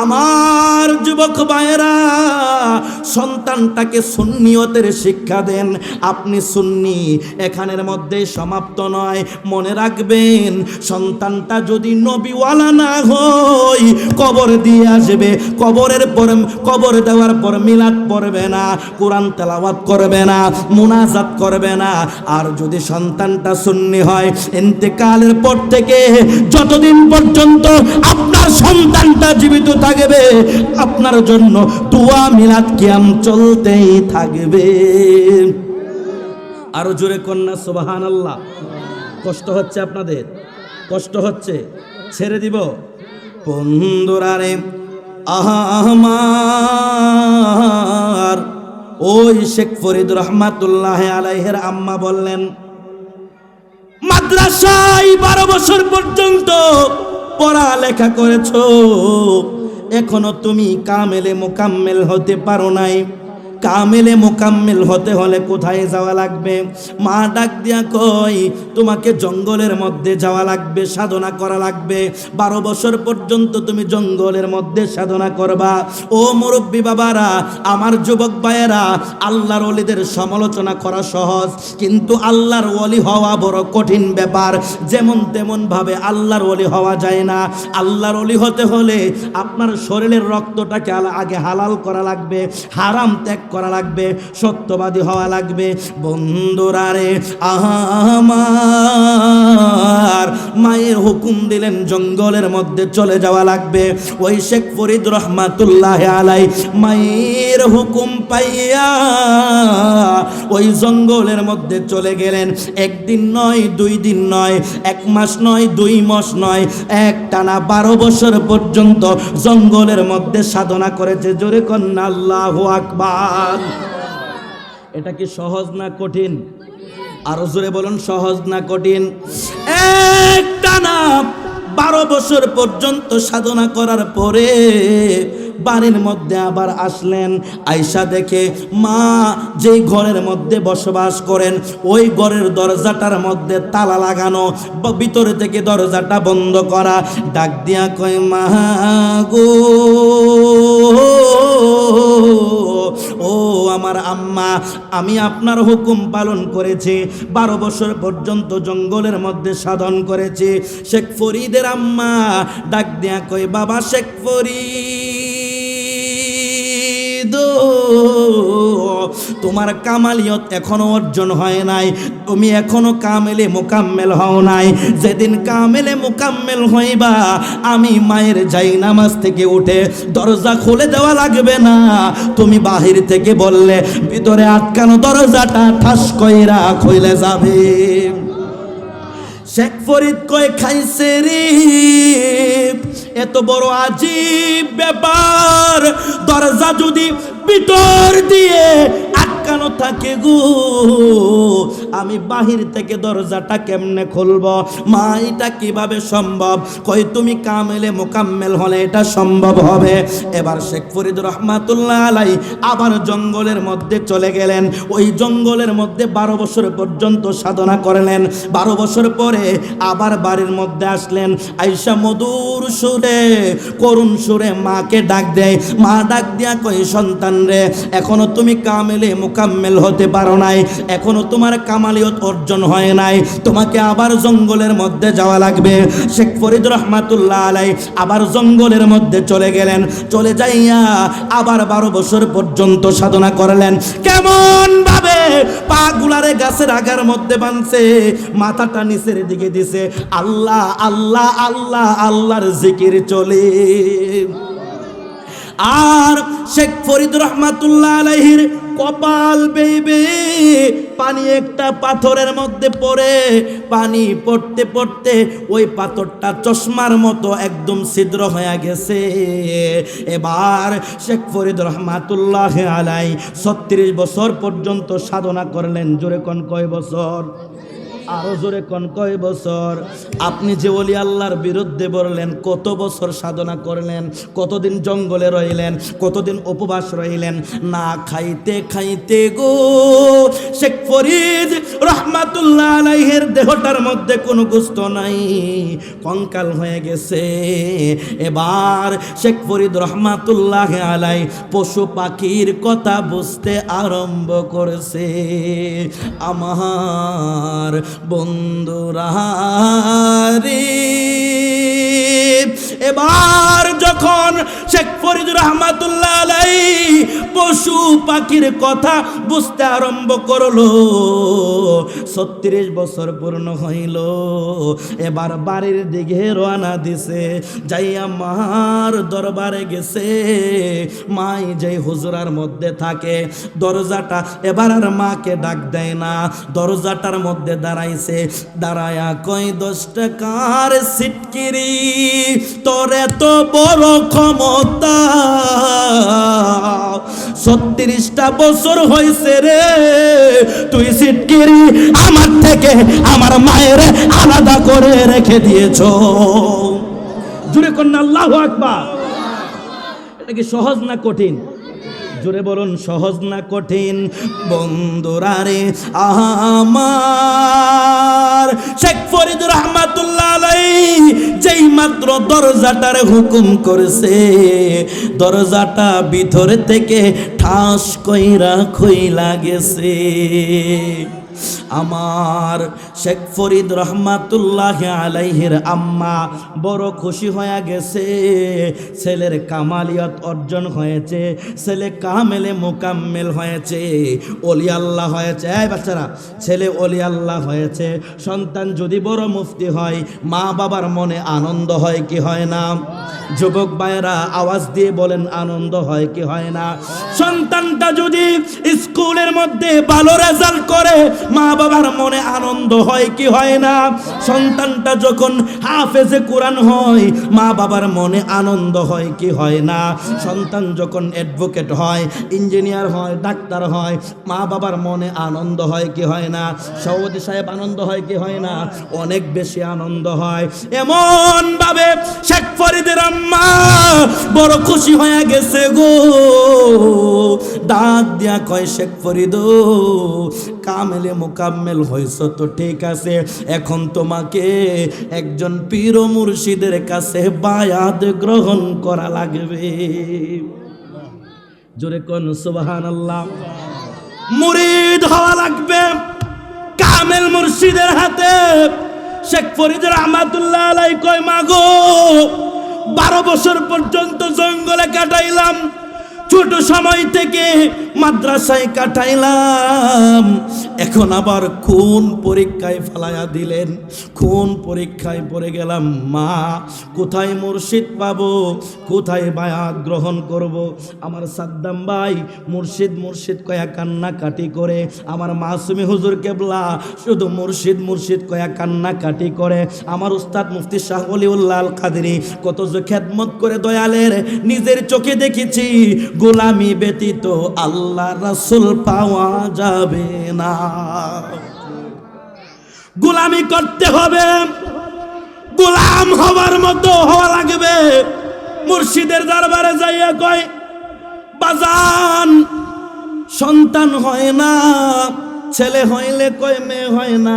আমার যুবক ভাইয়েরা, সন্তানটাকে সুন্নিয়তের শিক্ষা দেন। আপনি সুন্নি এখানের মধ্যে সমাপ্ত নয়, মনে রাখবেন, সন্তানটা যদি নবীওয়ালা না হয়, কবর দিয়ে আসবে, কবর দেওয়ার পর মিলাদ পড়বে না, কোরআন তেলাওয়াত করবে না, মুনাজাত করবে না। আর যদি সন্তানটা সুন্নি হয়, ইন্তেকালের পর থেকে যতদিন পর্যন্ত আপনার সন্তানটা জীবিত থাকবে, আপনার জন্য দোয়া মিলাদ কিয়াম চলতেই থাকবে। আরো জোরে কন্যা সুবহানাল্লাহ। কষ্ট হচ্ছে আপনাদের? কষ্ট হচ্ছে? ছেড়ে দিব? বন্ধুরা রে, আমার ওই শেখ ফরিদ রহমাতুল্লাহ আলাইহির আম্মা বললেন, মাদ্রাসায় 12 বছর পর্যন্ত পড়ালেখা করেছো, এখনো তুমি কামেলে মুকাম্মেল হতে পারো নাই, কামেলে মোকাম্মেল হতে হলে কোথায় যাওয়া লাগবে? মা ডাক দিয়া কই, তোমাকে জঙ্গলের মধ্যে যাওয়া লাগবে, সাধনা করা লাগবে। 12 বছর পর্যন্ত তুমি জঙ্গলের মধ্যে সাধনা করবা। ও মুরব্বী বাবারা, আমার যুবক ভাইয়েরা, আল্লাহর ওলিদের সমালোচনা করা সহজ, কিন্তু আল্লাহর ওলি হওয়া বড় কঠিন ব্যাপার। যেমন তেমন ভাবে আল্লাহর ওলি হওয়া যায় না। আল্লাহর ওলি হতে হলে আপনার শরীরের রক্তটাকে আগে হালাল করা লাগবে, হারাম ত্যাগ করা লাগবে, সত্যবাদী হওয়া লাগবে। বন্ধুরা রে, আমার মায়ের হুকুম দিলেন জঙ্গলের মধ্যে চলে যাওয়া লাগবে। ওই শেখ ফরিদ রহমাতুল্লাহ আলাই মায়ের হুকুম পাইয়া ওই জঙ্গলের মধ্যে চলে গেলেন। একদিন নয়, 2 দিন নয়, 1 মাস নয়, 2 মাস নয়, একটানা 12 বছর পর্যন্ত জঙ্গলের মধ্যে সাধনা করেছে। জোরে কন্যা আল্লাহু আকবার। এটা কি সহজ না কঠিন? আরো জোরে বলুন, সহজ না কঠিন? একটানা 12 বছর পর্যন্ত সাধনা করার পরে বাড়ির মধ্যে আবার আসলেন। আয়সা দেখে মা যেই ঘরের মধ্যে বসবাস করেন ওই ঘরের দরজাটার মধ্যে তালা লাগানো, ভিতরে থেকে দরজাটা বন্ধ করা। ডাক দিয়া কয়, মা গো, ও আমার আম্মা, আমি আপনার হুকুম পালন করেছি, 12 বছর পর্যন্ত জঙ্গলের মধ্যে সাধন করেছি। শেখ ফরিদের আম্মা ডাক দিয়া কয়, বাবা শেখ ফরিদ, তোমার কামালিয়ত এখনো অর্জন হয় নাই, তুমি এখনো কামেলে মোকাম্মেল হও নাই। যেদিন কামেলে মোকাম্মেল হইবা, আমি মায়ের যাই নামাজ থেকে উঠে দরজা খুলে দেওয়া লাগবে না, তুমি বাহির থেকে বললে ভিতরে আটকানো দরজাটা ঠাস কইরা খুলে যাবে। শেখ ফরিদ কয়, খাইছে রে, এত বড় আজীব ব্যাপার, দরজা যদি ভিতর দিয়ে আটকানো থাকে গো, আমি বাহির থেকে দরজাটা কেমনে খুলব? মা, এটা কিভাবে সম্ভব? কই, তুমি কামেলে মোকাম্মেল হলে এটা সম্ভব হবে। এবার শেখ ফরিদ রহমাতুল্লাহ আলাই আবার জঙ্গলের মধ্যে চলে গেলেন। ওই জঙ্গলের মধ্যে 12 বছর পর্যন্ত সাধনা করলেন। 12 বছর পরে আবার বাড়ির মধ্যে আসলেন। আয়সা মধুর সুরে, করুণ সুরে মাকে ডাক দেয়। মা ডাক দিয়া কই, সন্তান রে, এখনো তুমি কামেলে মোকাম্মেল হতে পারো নাই, এখনো তোমার কামালিয়ত অর্জন হয় নাই, তোমাকে আবার জঙ্গলের মধ্যে যাওয়া লাগবে। শেখ ফরিদ রহমাতুল্লাহ আলাই আবার জঙ্গলের মধ্যে চলে গেলেন। চলে যাইয়া আবার 12 বছর পর্যন্ত সাধনা করলেন। কেমন ভাবে পা গুলারে গাছের আগার মধ্যে বাঁধছে, মাথাটা নিচের দিকে দিছে, আল্লাহ আল্লাহ আল্লাহ আল্লাহর জিকির চলে। আর শেখ ফরিদ রহমাতুল্লাহ আলাইহির কপাল বেয়ে পানি একটা পাথরের মধ্যে পড়ে, পানি পড়তে পড়তে ওই পাথরটা চশমার মতো একদম ছিদ্র হয়ে গেছে। এবার শেখ ফরিদ রহমাতুল্লাহ আলাই 36 বছর পর্যন্ত সাধনা করলেন। জোরে কোন কয় বছর? আরো জোরে কোন কয় বছর? আপনি যে ওলি আল্লাহর বিরুদ্ধে বললেন, কত বছর সাধনা করলেন, কতদিন জঙ্গলে রইলেন, কতদিন উপবাস রইলেন, না খাইতে খাইতে গো শেখ ফরিদ রহমাতুল্লাহ আলাইহির দেহটার মধ্যে কোনো গোস্ত নাই, কঙ্কাল হয়ে গেছে। এবার শেখ ফরিদ রহমাতুল্লাহ আলাই পশু পাখির কথা বুঝতে আরম্ভ করেছে। আমার বন্ধুরা রে, এবার যখন শেখ ফরিদ রহমাতুল্লাহ আলাইহি পশু পাখির কথা বুঝতে আরম্ভ করলো, 36 বছর পূর্ণ হইল। এবার বাড়ির দিকে রওনা দিছে। যাইয়া মার দরবারে গেছে। মাই যেই হুজরার মধ্যে থাকে, দরজাটা এবার আর মাকে ডাক দেয় না, দরজাটার মধ্যে দাঁড়াইছে। দাঁড়ায়া কই, 10 টাকার সিটকিরি, তোর এত বড় ক্ষমতা, 36টা বছর হয়েছে রে, তুই সিটকিরি আমার থেকে আমার মায়ের আলাদা করে রেখে দিয়েছ। জুড়ে কন্যা আল্লাহু আকবার। এটা কি সহজ না কঠিন? জোরে বলুন সহজ না কঠিন? বন্ধুরা রে আমার শেখ ফরিদ রহমাতুল্লাহ আলাইহি যেই মাত্র দরজাটার হুকুম করেছে, দরজাটা ভিতর থেকে ঠাস কইরা খইলা গেছে। আমার শেখ ফরিদ রহমাতুল্লাহ আলাইহির আম্মা বড় খুশি হয়ে গেছে। ছেলের কামালিয়ত অর্জন হয়েছে, ছেলে কামেলে মোকাম্মেল হয়েছে, ওলি আল্লাহ হয়েছে। এই বাচ্চারা, ছেলে ওলি আল্লাহ হয়েছে। সন্তান যদি বড় মুফতি হয়, মা বাবার মনে আনন্দ হয় কি হয় না? যুবক ভাইয়েরা আওয়াজ দিয়ে বলেন, আনন্দ হয় কি হয় না? সন্তানটা যদি স্কুলের মধ্যে ভালো রেজাল্ট করে, মা বাবার মনে আনন্দ হয় কি হয় না? সন্তানটা যখন হাফেজে কোরআন হয়, মা বাবার মনে আনন্দ হয় কি হয় না? সন্তান যখন অ্যাডভোকেট হয়, ইঞ্জিনিয়ার হয়, ডাক্তার হয়, মা বাবার মনে আনন্দ হয় কি হয় না? সভাপতি সাহেব আনন্দ হয় কি হয় না? অনেক বেশি আনন্দ হয়। এমন ভাবে শেখ ফরিদের আম্মা বড় খুশি হয়ে গেছে গো। ডাক দিয়া কয়, শেখ ফরিদ কামেলে মোকাম্মেল হইছ তো ঠিক আছে, এখন তোমাকে একজন পীর ও মুর্শিদের কাছে বায়াত গ্রহণ করা লাগবে। জোরে কোন সুবহানাল্লাহ। মুরিদ হওয়া লাগবে কামেল মুর্শিদের হাতে। শেখ ফরিদ রহমাতুল্লাহ আলাইহি কয়, মাগো 12 বছর পর্যন্ত জঙ্গলে কাটাইলাম, ছোট সময় থেকে মাদ্রাসায় কাটাইলাম, এখন আবার কোন পরীক্ষায় ফালাইয়া দিলেন, কোন পরীক্ষায় পড়ে গেলাম। মা, কোথায় মুর্শিদ পাবো, কোথায় বায়াত গ্রহণ করব? আমার সাদ্দাম ভাই মুর্শিদ মুর্শিদ কয়া কান্না কাটি করে, আমার মাসুমি হুজুর কেবলা শুধু মুর্শিদ মুর্শিদ কয়া কান্না কাটি করে, আমার উস্তাদ মুফতি শাহ ওলিউল্লাহ আল কাদেরী কত যে খেদমত করে দয়ালের, নিজের চোখে দেখেছি। গোলামি ব্যতীত আল্লাহ রাসূল পাওয়া যাবে না। গোলামি করতে হবে, গোলাম হওয়ার মতো হওয়া লাগবে। মুর্শিদের দরবারে যাইয়া কয়, বাজান সন্তান হয় না, ছেলে হইলে কয় মেয়ে হয় না,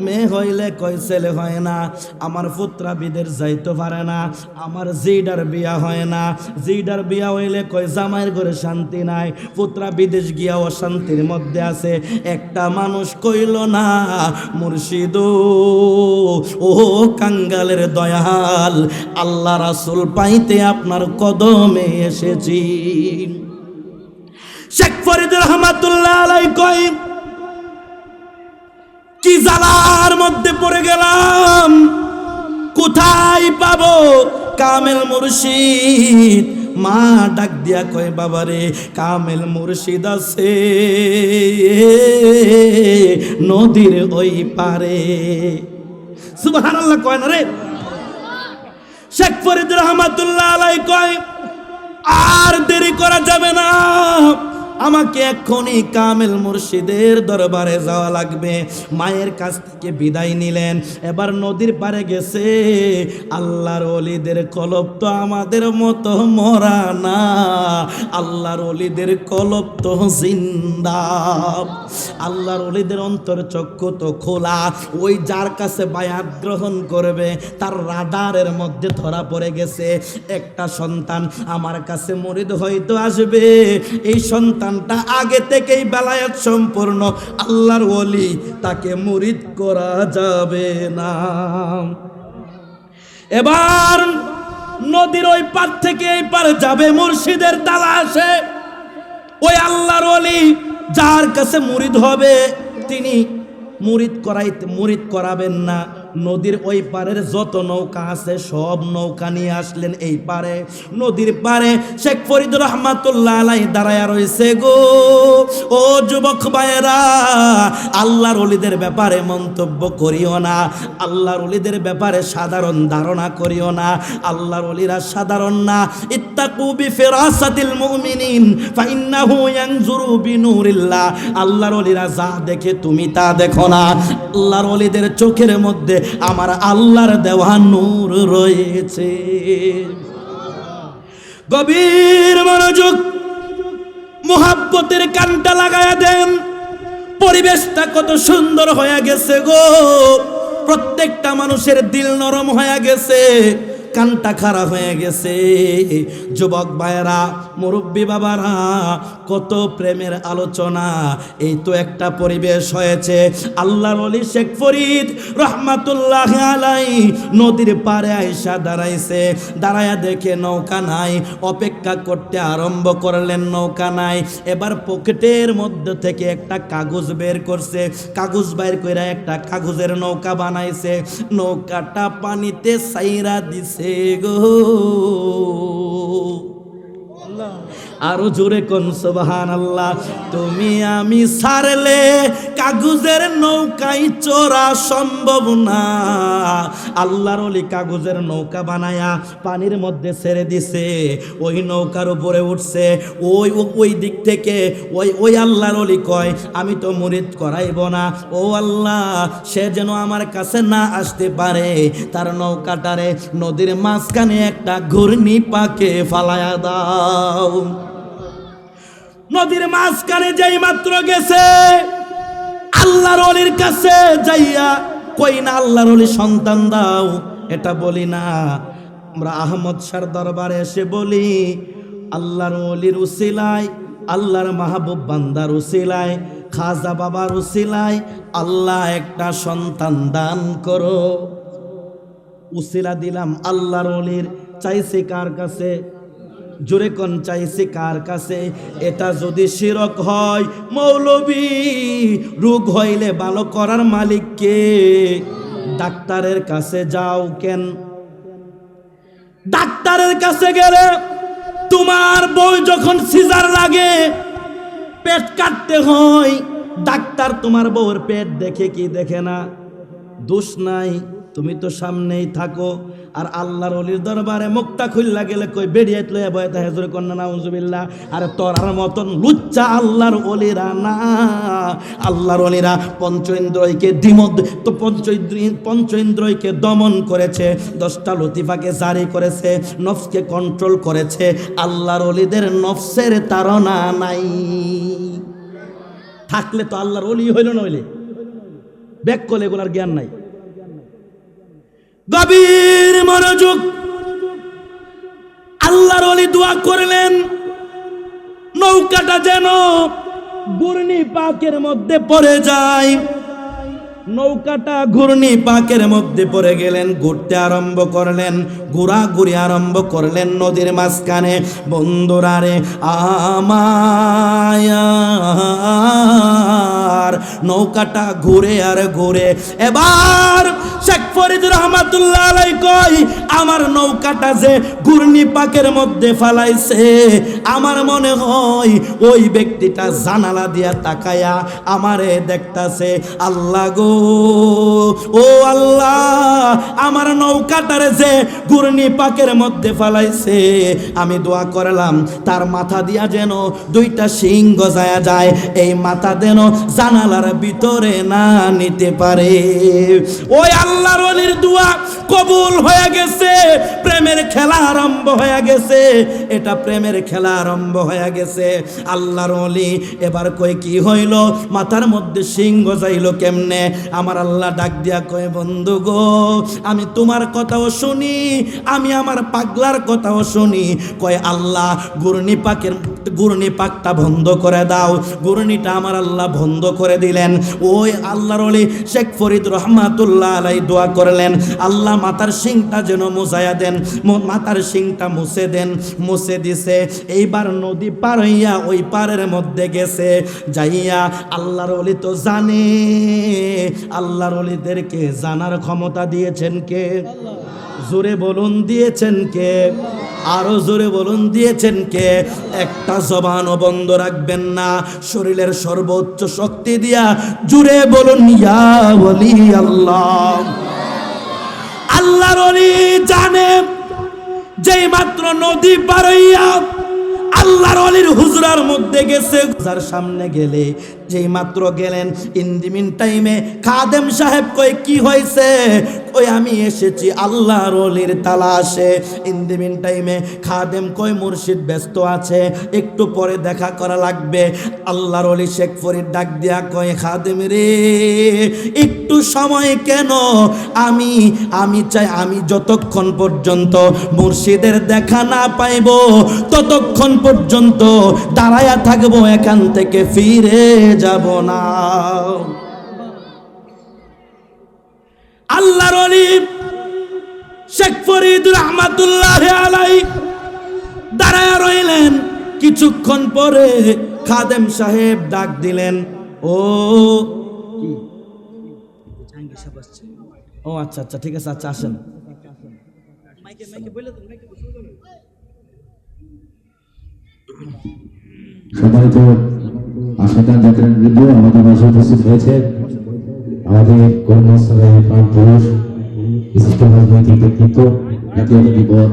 মেয়ে হইলে কয় ছেলে হয় না, আমার পুত্রা বিদেশ যাইতে পারে না, আমার জিডার বিয়া হয় না, জিডার বিয়া হইলে কয় জামাইয়ের ঘরে শান্তি নাই, পুত্রা বিদেশ গিয়া অশান্তির মধ্যে আছে। একটা মানুষ কইল না, মুর্শিদ ও কাঙ্গালের দয়াল, আল্লাহ রাসূল পাইতে আপনার কদমে এসেছি। শেখ ফরিদ রহমাতুল্লাহ আলাইহি কয়, কি জালার মধ্যে পড়ে গেলাম, কোথায় পাবো কামেল মুর্শিদ? মা ডাক দিয়া কয়, বাবারে কামেল মুর্শিদ আছে নদীর ওই পারে। সুবহানাল্লাহ কয় না রে? শেখ ফরিদ রহমাতুল্লাহ আলাইহি কয়, আর দেরি করা যাবে না, আমাকে এক্ষুনি কামেল মুর্শিদের দরবারে যাওয়া লাগবে। মায়ের কাছ থেকে বিদায় নিলেন, এবার নদীর পারে গেছে। আল্লাহর ওলিদের কলব তো আমাদের মতো মরা না, আল্লাহর ওলিদের কলব তো জিন্দা। আল্লাহর ওলিদের অন্তর চক্ষু তো খোলা। ওই যার কাছে বায়াত গ্রহণ করবে তার রাডারের মধ্যে ধরা পড়ে গেছে, একটা সন্তান আমার কাছে মুরিদ হয়তো আসবে, এই সন্তানটা আগে থেকেই বেলায়েত সম্পূর্ণ, আল্লাহর ওলি, তাকে মুরিদ করা যাবে না। এবার নদীর ওই পার থেকে এই পার যাবে মুর্শিদের তালাশে। ওই আল্লাহর ওলি যার কাছে মুরিদ হবে তিনি মুরিদ করাবেন না। নদীর ওই পারের যত নৌকা আছে সব নৌকা নিয়ে আসলেন এই পারে। নদীর পারে শেখ ফরিদ রহমাতুল্লাহ আলাইহি দাঁড়ায়া রইছে গো। ও যুবক ভাইয়েরা, আল্লাহর ওলিদের ব্যাপারে মন্তব্য করিও না, আল্লাহর ওলিদের ব্যাপারে সাধারণ ধারণা করিও না। আল্লাহর ওলিরা সাধারণ না। ইত্তাকু বিফিরাসাতিল মুমিনিন ফাইন্নাহু ইয়ানজুরু বিনুরিল্লাহ। আল্লাহর ওলিরা যা দেখে তুমি তা দেখো না। আল্লাহর ওলিদের চোখের মধ্যে আমার আল্লাহর দেওয়া নূর রয়েছে। গভীর মনোযোগ। মোহাব্বতের কানটা লাগায়া দেন। পরিবেশটা কত সুন্দর হয়ে গেছে গো, প্রত্যেকটা মানুষের দিল নরম হয়ে গেছে, কানটা খারাপ হয়ে গেছে। যুবক ভাইয়েরা, মুরব্বী বাবারা, কত প্রেমের আলোচনা। এই তো একটা পরিবেশ হয়েছে। আল্লাহর ওলি শেখ ফরিদ রহমাতুল্লাহ আলাইহি নদীর পাড়ে আইসা দাঁড়াইছে। দাঁড়ায়া দেখে নৌকা নাই, অপেক্ষা করতে আরম্ভ করলেন, নৌকা নাই। এবার পকেটের মধ্যে থেকে একটা কাগজ বের করছে, কাগজ বের করে একটা কাগজের নৌকা বানাইছে। নৌকাটা পানিতে সাইরা দিছে গো। আরো জোরে কোন সুবহানাল্লাহ। তুমি আমি সারলে কাগজের নৌকায় চড়া সম্ভব না। আল্লাহর ওলি কাগজের নৌকা বানায়া পানির মধ্যে ছেড়ে দিছে, ওই নৌকার উপরে উঠছে। ওই দিক থেকে ওই আল্লাহর ওলি কয়, আমি তো মুরিদ করাইব না, ও আল্লাহ সে যেন আমার কাছে না আসতে পারে, তার নৌকাটারে নদীর মাঝখানে একটা ঘূর্ণি পাকে ফালায়া দাও। নদীর মাঝখানে যেই মাত্র গেছে, আল্লাহর ওলির কাছে যাইয়া কই না আল্লাহর ওলি সন্তান দাও, এটা বলি না। আমরা আহমদ শাহর দরবারে এসে বলি, আল্লাহর ওলির উসিলায়, আল্লাহর মাহবুব বান্দার উসিলায়, খাজা বাবার উসিলায় আল্লাহ একটা সন্তান দান করো। উসিলা দিলাম আল্লাহর ওলির, চাইছে কার কাছে? জোরে কোন চাইছে কার কাছে? এটা যদি শিরক হয়, মৌলবী রোগ হইলে ভালো করার মালিক কে? ডাক্তারের কাছে যাও কেন? ডাক্তারের কাছে গেলে তোমার বউ যখন সিজার লাগে, পেট কাটতে হয়, ডাক্তার তোমার বউর পেট দেখে কি দেখে না? দোষ নাই, তুমি তো সামনেই থাকো। আর আল্লাহর ওলির দরবারে মুখটা খুললা গেলে কই বেরিয়ে লইয়া বয়তা হেজুর কন্যা নাউজুবিল্লাহ। আর তোরার মতন লুচ্চা আল্লাহর ওলিরা না। আল্লাহর ওলিরা পঞ্চেন্দ্রয়কে পঞ্চেন্দ্রয়কে দমন করেছে, 10টা লতিফাকে জারি করেছে, নফসকে কন্ট্রোল করেছে। আল্লাহর ওলিদের নফসের তাড়না নাই। থাকলে তো আল্লাহর ওলি হইল, নইলে ব্যাক করলে এগুলার জ্ঞান নাই। গভীর মনোযোগ। আল্লাহর ওলি দোয়া করলেন নৌকাটা যেন ঘূর্ণি পাকের মধ্যে পড়ে যায়। নৌকাটা ঘূর্ণি পাকের মধ্যে পড়ে গেলেন, ঘুরতে আরম্ভ করলেন, ঘোরাঘুরি আরম্ভ করলেন নদীর মাঝখানে। বন্ধুরা রে, আমার নৌকাটা ঘুরে আর ঘুরে। এবার শেখ ফরিদ রহমাতুল্লাহ আলাইহি কয়, আমার নৌকাটা যে ঘূর্ণি পাকের মধ্যে ফালাইছে, আমার মনে হয় ওই ব্যক্তিটা জানালা দিয়া তাকায়া আমারে দেখতাছে। আল্লাহ গো, ও আল্লাহ, আমার নৌকাটারে যে ঘূর্ণি পাকের মধ্যে ফালাইছে, আমি দোয়া করলাম তার মাথা দিয়া যেন 2টা শিং গজায়া যায়, এই মাথা যেন জানালার ভিতরে না নিতে পারে। ওই আল্লাহর ওলির দোয়া কবুল হয়ে গেছে। প্রেমের খেলা আরম্ভ হয়ে গেছে, এটা প্রেমের খেলা আরম্ভ হয়ে গেছে। আল্লাহর ওলি এবার কই কি হইল, মাথার মধ্যে শিং গজাইল কেমনে? আমার আল্লাহ ডাক দিয়া কয়, বন্ধু গো, আমি তোমার কথাও শুনি, আমি আমার পাগলার কথাও শুনি। কয় আল্লাহ ঘূর্ণি পাকটা বন্ধ করে দাও। ঘূর্ণিটা আমার আল্লাহ বন্ধ করে দিলেন। ওই আল্লাহর ওলি শেখ ফরিদ রহমাতুল্লাহ আলাইহি দোয়া করলেন, আল্লাহ মাথার শিংটা যেন মুছায়া দেন, মাথার শিংটা মুছে দেন। মুছে দিছে। এইবার নদী পার হইয়া ওই পারের মধ্যে গেছে। যাইয়া আল্লাহর ওলি তো জানে, আল্লাহর ওলিদেরকে জানার ক্ষমতা দিয়েছেন কে? জোরে বলুন দিয়েছেন কে? আরো জোরে বলুন দিয়েছেন কে? একটা জবানও বন্ধ রাখবেন না, শরীরের সর্বোচ্চ শক্তি দিয়া জোরে বলুন ইয়া ওলি আল্লাহ। আল্লাহর ওলি জানে, যেই মাত্র নদী পার হইয়া আল্লাহর ওলির হুজরার মধ্যে গেছে, যার সামনে গেলে যেই মাত্র গেলেন, ইন দি মিন টাইমে খাদেম সাহেব কই কি হয়েছে, কই আমি এসেছি আল্লাহর ওলির তালাশে। ইন দি মিন টাইমে খাদেম কই মুর্শিদ ব্যস্ত আছে, একটু পরে দেখা করা লাগবে। আল্লাহর ওলি শেখ ফরিদ ডাক দিয়া কই খাদেম রে, একটু সময় কেন, আমি চাই আমি যতক্ষণ পর্যন্ত মুর্শিদের দেখা না পাইব ততক্ষণ পর্যন্ত দাঁড়ায়া থাকবো, এখান থেকে ফিরে যাব না। আল্লাহর ওলি শেখ ফরিদ রহমাতুল্লাহি আলাইহি দাঁড়ায়া রইলেন। কিছুক্ষণ পরে খাদেম সাহেব ডাক দিলেন, ও ও আচ্ছা আচ্ছা ঠিক আছে, আচ্ছা আসেন। সম্মানিত আশাদান যাত্রীবৃন্দ, আমাদের মাঝে উপস্থিত হয়েছে আমাদের কর্মস্থলের প্রাণ পুরুষ, বিশিষ্ট রাজনৈতিক ব্যক্তিত্ব,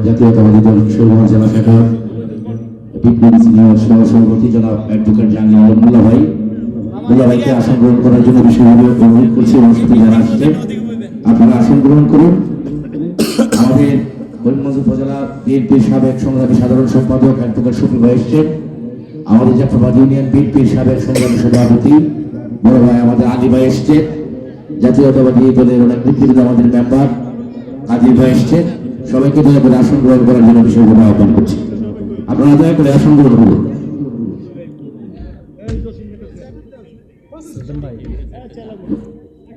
জাতীয়তাবাদী দল কিশোরগঞ্জ জেলা শাখার বিপ্লবী সিনিয়র সভাপতি জনাব অ্যাডভোকেট জাহাঙ্গীর আলম মোল্লা ভাইকে আসন গ্রহণ করার জন্য বিশেষভাবে অনুরোধ করছি এবং সাথে যারা আসছে আপনারা আসন গ্রহণ করুন। আমাদের করিমগঞ্জ উপজেলা বিএনপির সাবেক সংগ্রামী সাধারণ সম্পাদক অ্যাডভোকেট শফিক ভাই এসছেন। আমাদের জাফরাবাদ ইউনিয়ন বিএনপির সাবেক সংগ্রামী সভাপতি বড় ভাই আমাদের আলী ভাই এসছেন। জাতীয়তাবাদী দলের অনেক নেতৃবৃন্দ আমাদের মেম্বার কাজী ভাই এসছেন। সবাইকে দয়া করে আসন গ্রহণ করার জন্য বিশেষভাবে আহ্বান করছি। আপনারা দয়া করে আসন গ্রহণ করুন।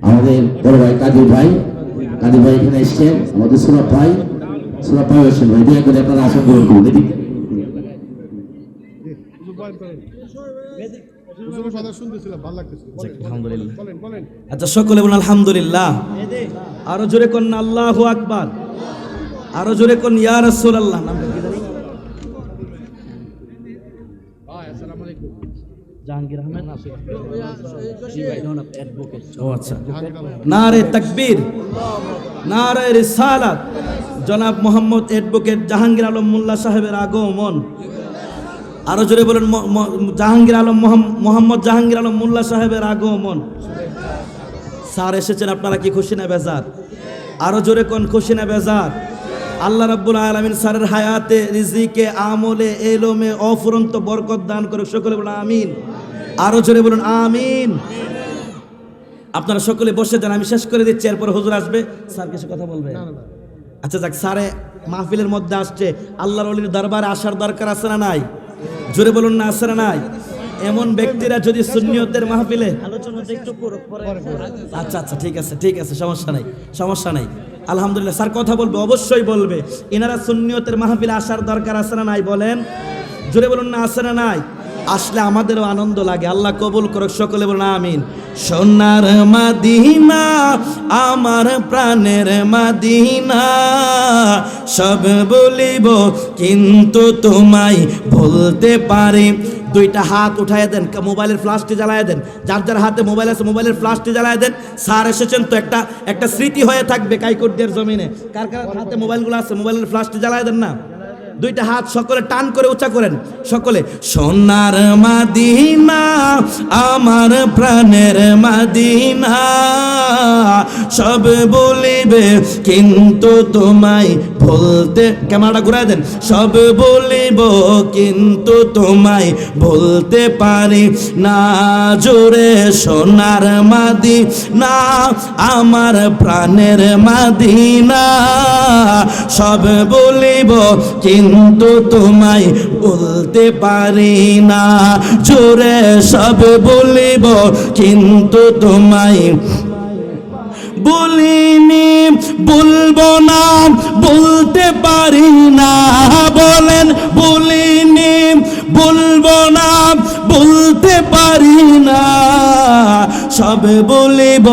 আমাদের বড় ভাই কাজী ভাই এখানে এসছেন। আমাদের সুরাব ভাই এসছেন। ভাই দয়া করে আপনারা আসন গ্রহণ করুন। আচ্ছা সকলে বলুন আলহামদুলিল্লাহ। আরো জোরে কোন আল্লাহু আকবার, আরো জোরে কোন ইয়া রাসূলুল্লাহ। নামটা কি জানি? জাহাঙ্গীর আহমেদ। ও আচ্ছা। নারে তাকবীর, নারে রিসালাত। জনাব মোহাম্মদ অ্যাডভোকেট জাহাঙ্গীর আলম মোল্লা সাহেবের আগমন। আরো জোরে বলেন মোহাম্মদ জাহাঙ্গীর আলম মোল্লা সাহেবের আগমন। স্যার এসেছেন, আপনারা কি খুশি না বেজার? আরো জোরে কোন খুশি না বেজার? আল্লাহ রাব্বুল আলামিন স্যারের হায়াতে, রিজিকে, আমলে, এলমে অফুরন্ত বরকত দান করুক। সকলে বলুন আমিন। আরো জোরে বলুন আমিন। আপনারা সকলে বসে যান, আমি শেষ করে দিচ্ছি, এরপর হুজুর আসবে, স্যার কিছু কথা বলবে। আচ্ছা যাক, স্যারে মাহফিলের মধ্যে আসছে, আল্লাহর ওলির দরবারে আসার দরকার আছে না নাই? জোরে বলুন না আছে না নাই? এমন ব্যক্তিরা যদি সুন্নিয়তের মাহফিলে আচ্ছা আচ্ছা ঠিক আছে সমস্যা নাই আলহামদুলিল্লাহ। স্যার কথা বলবে, অবশ্যই বলবে। এনারা সুন্নিয়তের মাহফিলে আসার দরকার আছে না নাই বলেন? জোরে বলুন না আছে না নাই? আসলে আমাদেরও আনন্দ লাগে। আল্লাহ কবুল করুক। সকলে বলুন আমিন। সোনার মদিনা আমার প্রাণের মদিনা, সব বলিব কিন্তু তোমায় বলতে পারি। দুইটা হাত উঠায় দেন, মোবাইলের ফ্ল্যাশটি জ্বালায় দেন। যার যার হাতে মোবাইল আছে মোবাইলের ফ্ল্যাশটি জ্বালায় দেন। স্যার এসেছেন তো একটা স্মৃতি হয়ে থাকবে কাইকোটদের জমিনে। কার কার হাতে মোবাইলগুলো আছে মোবাইলের ফ্ল্যাশটি জ্বালায় দেন না। দুইটা হাত সকলে টান করে উঁচা করেন সকলে। সোনার মদিনা আমার প্রাণের মদিনা, সব বলিবে কিন্তু তোমায় বলতে, ক্যামেরাটা ঘুরায় দেন। সব বলিব কিন্তু তোমায় বলতে পারি না। জোরে সোনার মদিনা আমার প্রাণের মদিনা, সব বলিব কিন্তু তোমায় বলতে পারি না। জোরে সব বলিব কিন্তু তোমায় বলিনি, বলবো না, বলতে পারি না। বলেন বলিনি, বলবো না, বলতে পারি না। সব বলিব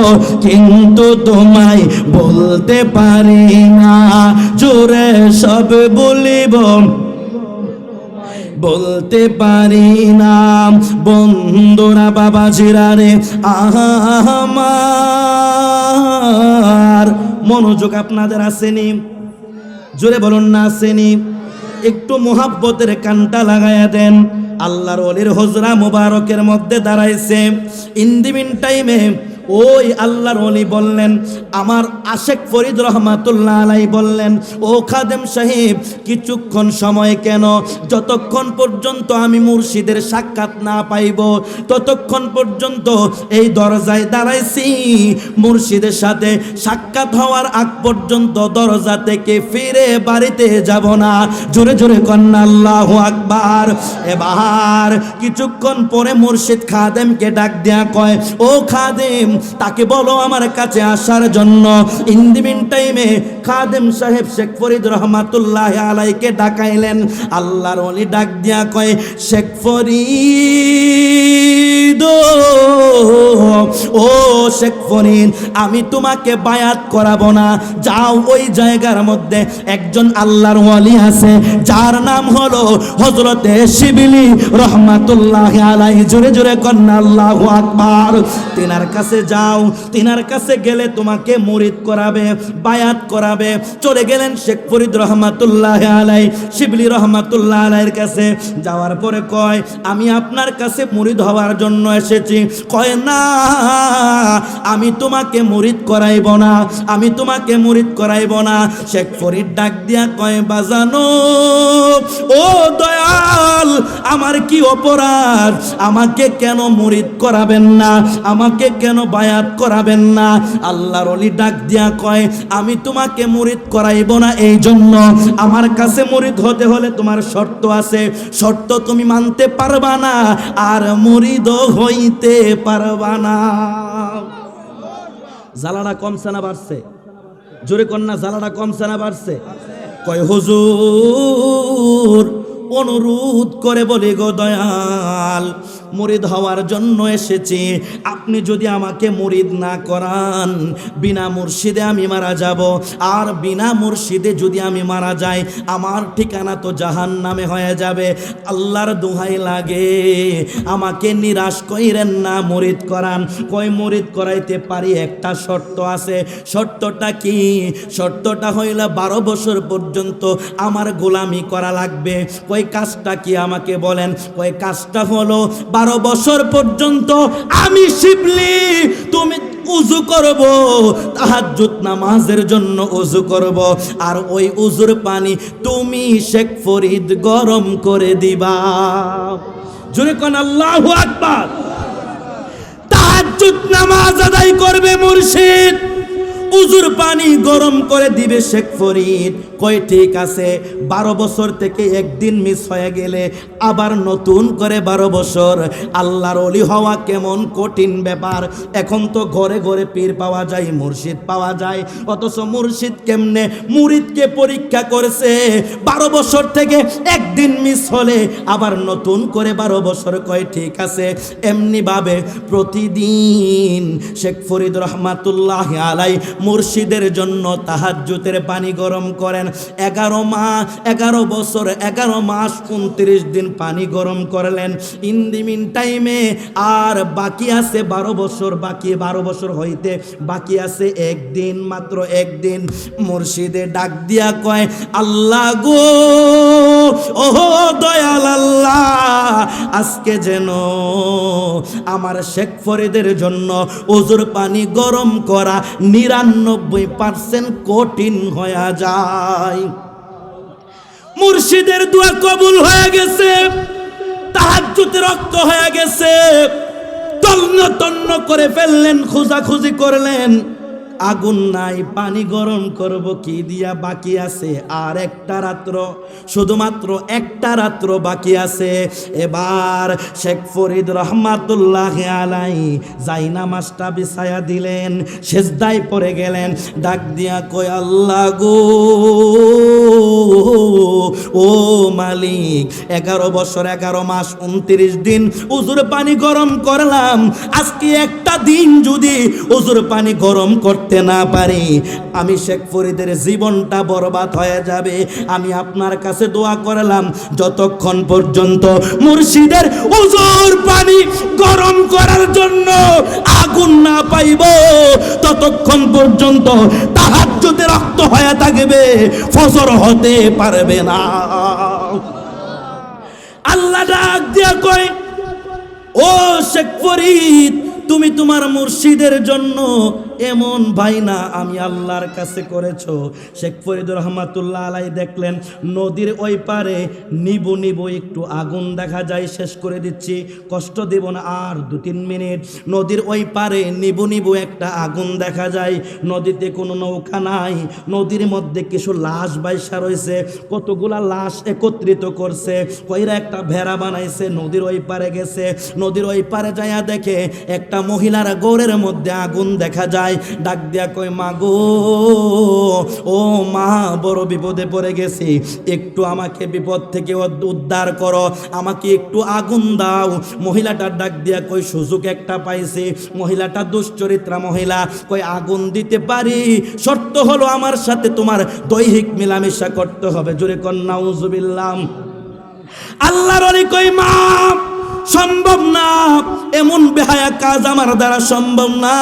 কিন্তু তোমায় বলতে পারি না। জোরে সব বলিব বলতে পারি না। বন্ধুরা বাবাজিরা রে আমার, মনোযোগ আপনাদের আসেনি? জোরে বলুন না আসেনি? একটু মোহাব্বতের কানটা লাগায়া দেন। আল্লাহর ওলির হুজরা মুবারকের মধ্যে দাঁড়াইছে। ইন দি মিন টাইমে ওই আল্লাহর ওলি বললেন, আমার আশেক ফরিদ রহমাতুল্লাহ আলাই বললেন, ও খাদেম সাহেব কিছুক্ষণ সময় কেন, যতক্ষণ পর্যন্ত আমি মুর্শিদের সাক্ষাৎ না পাইব ততক্ষণ পর্যন্ত এই দরজায় দাঁড়াইছি, মুর্শিদের সাথে সাক্ষাৎ হওয়ার আগ পর্যন্ত দরজা থেকে ফিরে বাড়িতে যাব না। জোরে জোরে কন্যা আল্লাহু আকবার। এবার কিছুক্ষণ পরে মুর্শিদ খাদেমকে ডাক দেয়া কয়, ও খাদেম তাকে বলো আমার কাছে আসার জন্য। ইন দি মিন টাইমে খাদেম সাহেব শেখ ফরিদ রহমাতুল্লাহ আলাইকে ডাকাইলেন। আল্লাহর ওলি ডাক দিয়া কয়, শেখ ফরিদ, ও শেখ ফরিদ, আমি তোমাকে বায়াত করাবো না। যাও, ওই জায়গার মধ্যে একজন আল্লাহর ওলি আছে যার নাম হলো হযরতে শিবলি রহমাতুল্লাহ আলাইহি। জোরে জোরে কন্যা আল্লাহু আকবার। তিনার কাছে যাও, তিনার কাছে গেলে তোমাকে মুরিদ করাবে, বায়াত করাবে। চলে গেলেন শেখ ফরিদ রহমাতুল্লাহ আলাই শিবলি রহমাতুল্লাহ আলাইয়ের কাছে। যাওয়ার পরে কয়, আমি আপনার কাছে মুরিদ হওয়ার জন্য এসেছি। কয়, না, আমি তোমাকে মুরিদ করাইব না, আমি তোমাকে মুরিদ করাইব না। শেখ ফরিদ ডাক দিয়া কয়, বাজানো, ও দয়াল, আমার কি অপরাধ? আমাকে কেন মুরিদ করাবেন না? আমাকে কেন বায়াত করাবেন না? আল্লাহর ওলি ডাক দিয়া কয়, আমি তোমাকে মুরিদ করাইব না এই জন্য, আমার কাছে মুরিদ হতে হলে তোমার শর্ত আছে, শর্ত তুমি মানতে পারবা না আর মুরিদ হইতে পারবা না। জ্বালাটা কমছে না বাড়ছে? জোরে কন্যা, জ্বালাটা কমছে না বাড়ছে? কয়, হুজুর অনুরোধ করে বলি গো দয়াল, মুরিদ হওয়ার জন্য এসেছি, আপনি যদি আমাকে মুরিদ না করান বিনা মুর্শিদে আমি মারা যাব, আর বিনা মুর্শিদে যদি আমি মারা যাই আমার ঠিকানা তো জাহান্নামে হয়ে যাবে। আল্লাহর দোহাই লাগে আমাকে নিরাশ কইরেন না, মুরিদ করান। কয়, মুরিদ করাইতে পারি, একটা শর্ত আছে। শর্তটা কি? শর্তটা হইল 12 বছর পর্যন্ত আমার গোলামি করা লাগবে। কয়, কাজটা কি আমাকে বলেন? কয়, কাজটা হলো 12 বছর পর্যন্ত আমি শিবলি তুমি উযু করব, তাহাজ্জুদ নামাজের জন্য উযু করব, আর ওই উযুর পানি তুমি শেখ ফরিদ গরম করে দিবা। জোরে কোন আল্লাহু আকবার। তাহাজ্জুদ নামাজ আদায় করবে মুর্শিদ, উযুর পানি গরম করে দিবে শেখ ফরিদ। কয়, ঠিক আছে। 12 বছর থেকে একদিন মিস হয়ে গেলে আবার নতুন করে 12 বছর। আল্লাহর ওলি হওয়া কেমন কঠিন ব্যাপার। এখন তো ঘরে ঘরে পীর পাওয়া যায়, মুর্শিদ পাওয়া যায়, অথচ মুর্শিদ কেমনে মুরিদকে পরীক্ষা করেছে। 12 বছর থেকে একদিন মিস হলে আবার নতুন করে 12 বছর। কয়, ঠিক আছে। এমনি ভাবে প্রতিদিন শেখ ফরিদ রহমাতুল্লাহ আলাই মুর্শিদের জন্য তাহাজ্জুদের পানি গরম করেন। 11 বছর 11 মাস 29 দিন পানি গরম করলেন। ইন দি মিন টাইমে আর বাকি আছে 12 বছর, বাকি 12 বছর হইতে বাকি আছে একদিন, মাত্র একদিন। মুর্শিদে ডাক দিয়া কয়, আল্লাহ গো, ও দয়াল আল্লাহ, আজকে যেন আমার শেখ ফরিদের জন্য ওজুর পানি গরম করা 99% কঠিন হয়ে যায়। মুর্শিদের দোয়া কবুল হয়ে গেছে, তাহাজ্জুদে রক্ত হয়ে গেছে। তন্ন তন্ন করে ফেললেন, খোঁজাখুঁজি করলেন, আগুন নাই, পানি গরম করব কি দিয়া? বাকি আছে আর একটা রাত্র, শুধুমাত্র একটা রাত্র বাকি আছে। এবার শেখ ফরিদ রহমাতুল্লাহ আলাই জায়নামাজটা বিছায়া দিলেন, সেজদায় পড়ে গেলেন। ডাক দিয়া কয়, আল্লাহ গো, ও মালিক, 11 বছর 11 মাস 29 দিন উজুর পানি গরম করলাম, আজকে একটা দিন যদি উজুর পানি গরম করতে না পারি আমি শেখ ফরিদের জীবনটা বরবাদ হয়ে যাবে। আমি আপনার কাছে দোয়া করলাম, যতক্ষণ পর্যন্ত মুর্শিদের উজুর পানি গরম করার জন্য আগুন না পাইব ততক্ষণ পর্যন্ত তাহাজ্জুদে রক্ত হয়ে থাকবে, ফজর হতে পারবে না। আল্লাহ ডাক দিয়া কয়, ও শেখ ফরিদ, তুমি তোমার মুর্শিদের জন্য এমন ভাইনা আমি আল্লাহর কাছে করেছো। শেখ ফরিদ রহমাতুল্লাহ আলাই দেখলেন নদীর ওই পারে নিবু একটু আগুন দেখা যায়। শেষ করে দিচ্ছি, কষ্ট দেব না, আর 2-3 মিনিট। নদীর ওই পারে নিবু একটা আগুন দেখা যায়। নদীতে কোনো নৌকা নাই, নদীর মধ্যে কিছু লাশ বাইসা রয়েছে, কতগুলা লাশ একত্রিত করছে, কইরা একটা ভেড়া বানাইছে, নদীর ওই পারে গেছে। নদীর ওই পারে যাইয়া দেখে একটা মহিলার গোরের মধ্যে আগুন দেখা যায়। ডাক দিয়া কই, মা গো, ও মা, বড় বিপদে পড়ে গেছি, একটু আমাকে বিপদ থেকে উদ্ধার করো, আমাকে একটু আগুন দাও। মহিলাটা ডাক দিয়া কই, সুযোগ একটা পাইছি। মহিলাটা দুশ্চরিত্রা মহিলা, কই আগুন দিতে পারি, শর্ত হলো আমার সাথে তোমার দৈহিক মেলামেশা করতে হবে। জোরে কর নাউজুবিল্লাহ। আল্লাহর ওলি কই, মা সম্ভব না, এমন বেহায়া কাজ আমার দ্বারা সম্ভব না,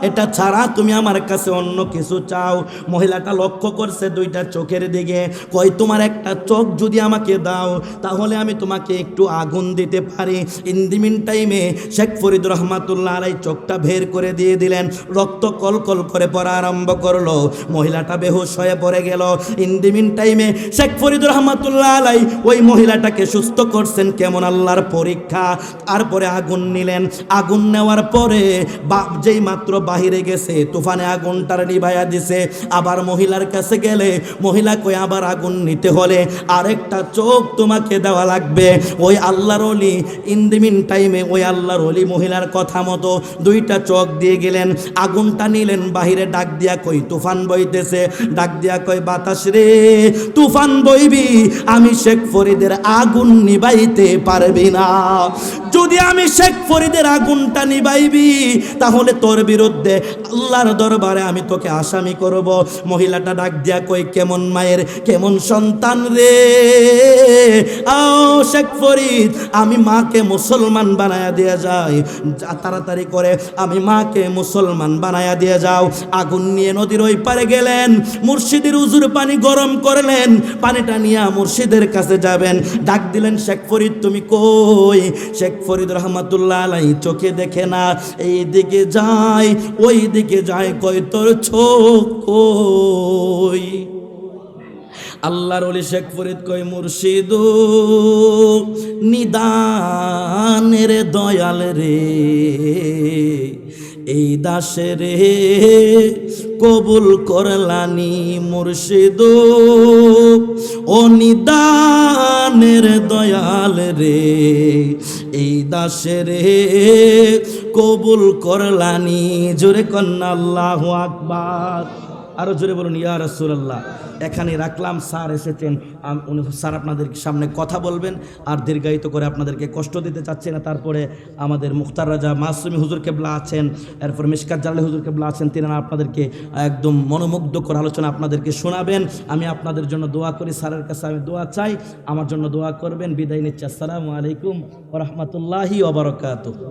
এটা ছাড়া তুমি আমার কাছে অন্য কিছু চাও। মহিলাটা লক্ষ্য করছে 2টা চোখের দিকে, কই তোমার একটা চোখ যদি আমাকে দাও তাহলে আমি তোমাকে একটু আগুন দিতে পারি। ইন দি মিন টাইমে শেখ ফরিদ রহমাতুল্লাহ আলাই চোখটা বের করে দিয়ে দিলেন, রক্ত কলকল করে পড়া আরম্ভ করলো, মহিলাটা বেহুশ হয়ে পড়ে গেল। ইন দি মিন টাইমে শেখ ফরিদ রহমাতুল্লাহ আলাই ওই মহিলাটাকে সুস্থ করছেন, কেমন আল্লাহর পরীক্ষা। তারপরে আগুন নিলেন, আগুন নেওয়ার পরে যেই মাত্র বাহিরে গেছে তুফানে আগুনটার নিভাইয়া দিছে। আবার মহিলার কাছে গেলে মহিলা কই, আবার আগুন নিতে হলে আরেকটা চোখ তোমাকে দেওয়া লাগবে। ওই আল্লাহর ওলি ইন দি মিন টাইমে ওই আল্লাহর ওলি মহিলার কথা মতো 2টা চোখ দিয়ে গেলেন, আগুনটা নিলেন, বাহিরে ডাক দিয়া কই, তুফান বইতেছে। ডাক দিয়া কই, বাতাস রে তুফান বইবি, আমি শেখ ফরিদের আগুন নিবাইতে পারবি না। যদি আমি শেখ ফরিদের আগুনটা নিবাইবি তাহলে তোর বিরুদ্ধে আল্লাহর দরবারে আমি তোকে আসামি করব। মহিলাটা ডাক দিয়া কই, কেমন মায়ের কেমন সন্তান রে, আও শেখ ফরিদ, আমি মাকে মুসলমান বানায়া দিয়ে যাই, তাড়াতাড়ি করে আমি মাকে মুসলমান বানায়া দিয়ে যাও। আগুন নিয়ে নদীর ওই পারে গেলেন, মুর্শিদের উজুর পানি গরম করলেন, পানিটা নিয়ে মুর্শিদের কাছে যাবেন। ডাক দিলেন, শেখ ফরিদ তুমি কই? শেখ ফরিদ রহমাতুল্লাহ আলাই চোখে দেখে না, এই দিকে যায় ওই দিকে যায়, কই তোর চোখ কই? আল্লাহর ওলি শেখ ফরিদ কই, মুর্শিদ নিদানের দয়াল রে, এই দাসে রে কবুল করলানি। মুর্শিদ ও নিদানের দয়াল রে, এই দাসে রে কবুল করলানি। জোরে কন্না আল্লাহু আকবার। আরো জোরে বলুন ইয়া রাসূলুল্লাহ। এখানে রাখলাম, স্যার এসেছেন, উনি স্যার আপনাদের সামনে কথা বলবেন, আর দীর্ঘায়িত করে আপনাদেরকে কষ্ট দিতে চাচ্ছি না। তারপরে আমাদের মুখতার রাজা মাসুমি হুজুর কেবলা আছেন, এরপর মিশকাত জালালি হুজুর কেবলা আছেন, তিনারা আপনাদেরকে একদম মনোমুগ্ধকর আলোচনা আপনাদেরকে শোনাবেন। আমি আপনাদের জন্য দোয়া করি, স্যারের কাছে আমি দোয়া চাই, আমার জন্য দোয়া করবেন। বিদায় নিচ্ছি, আসসালামু আলাইকুম ওয়া রাহমাতুল্লাহি ওয়া বারাকাতুহু।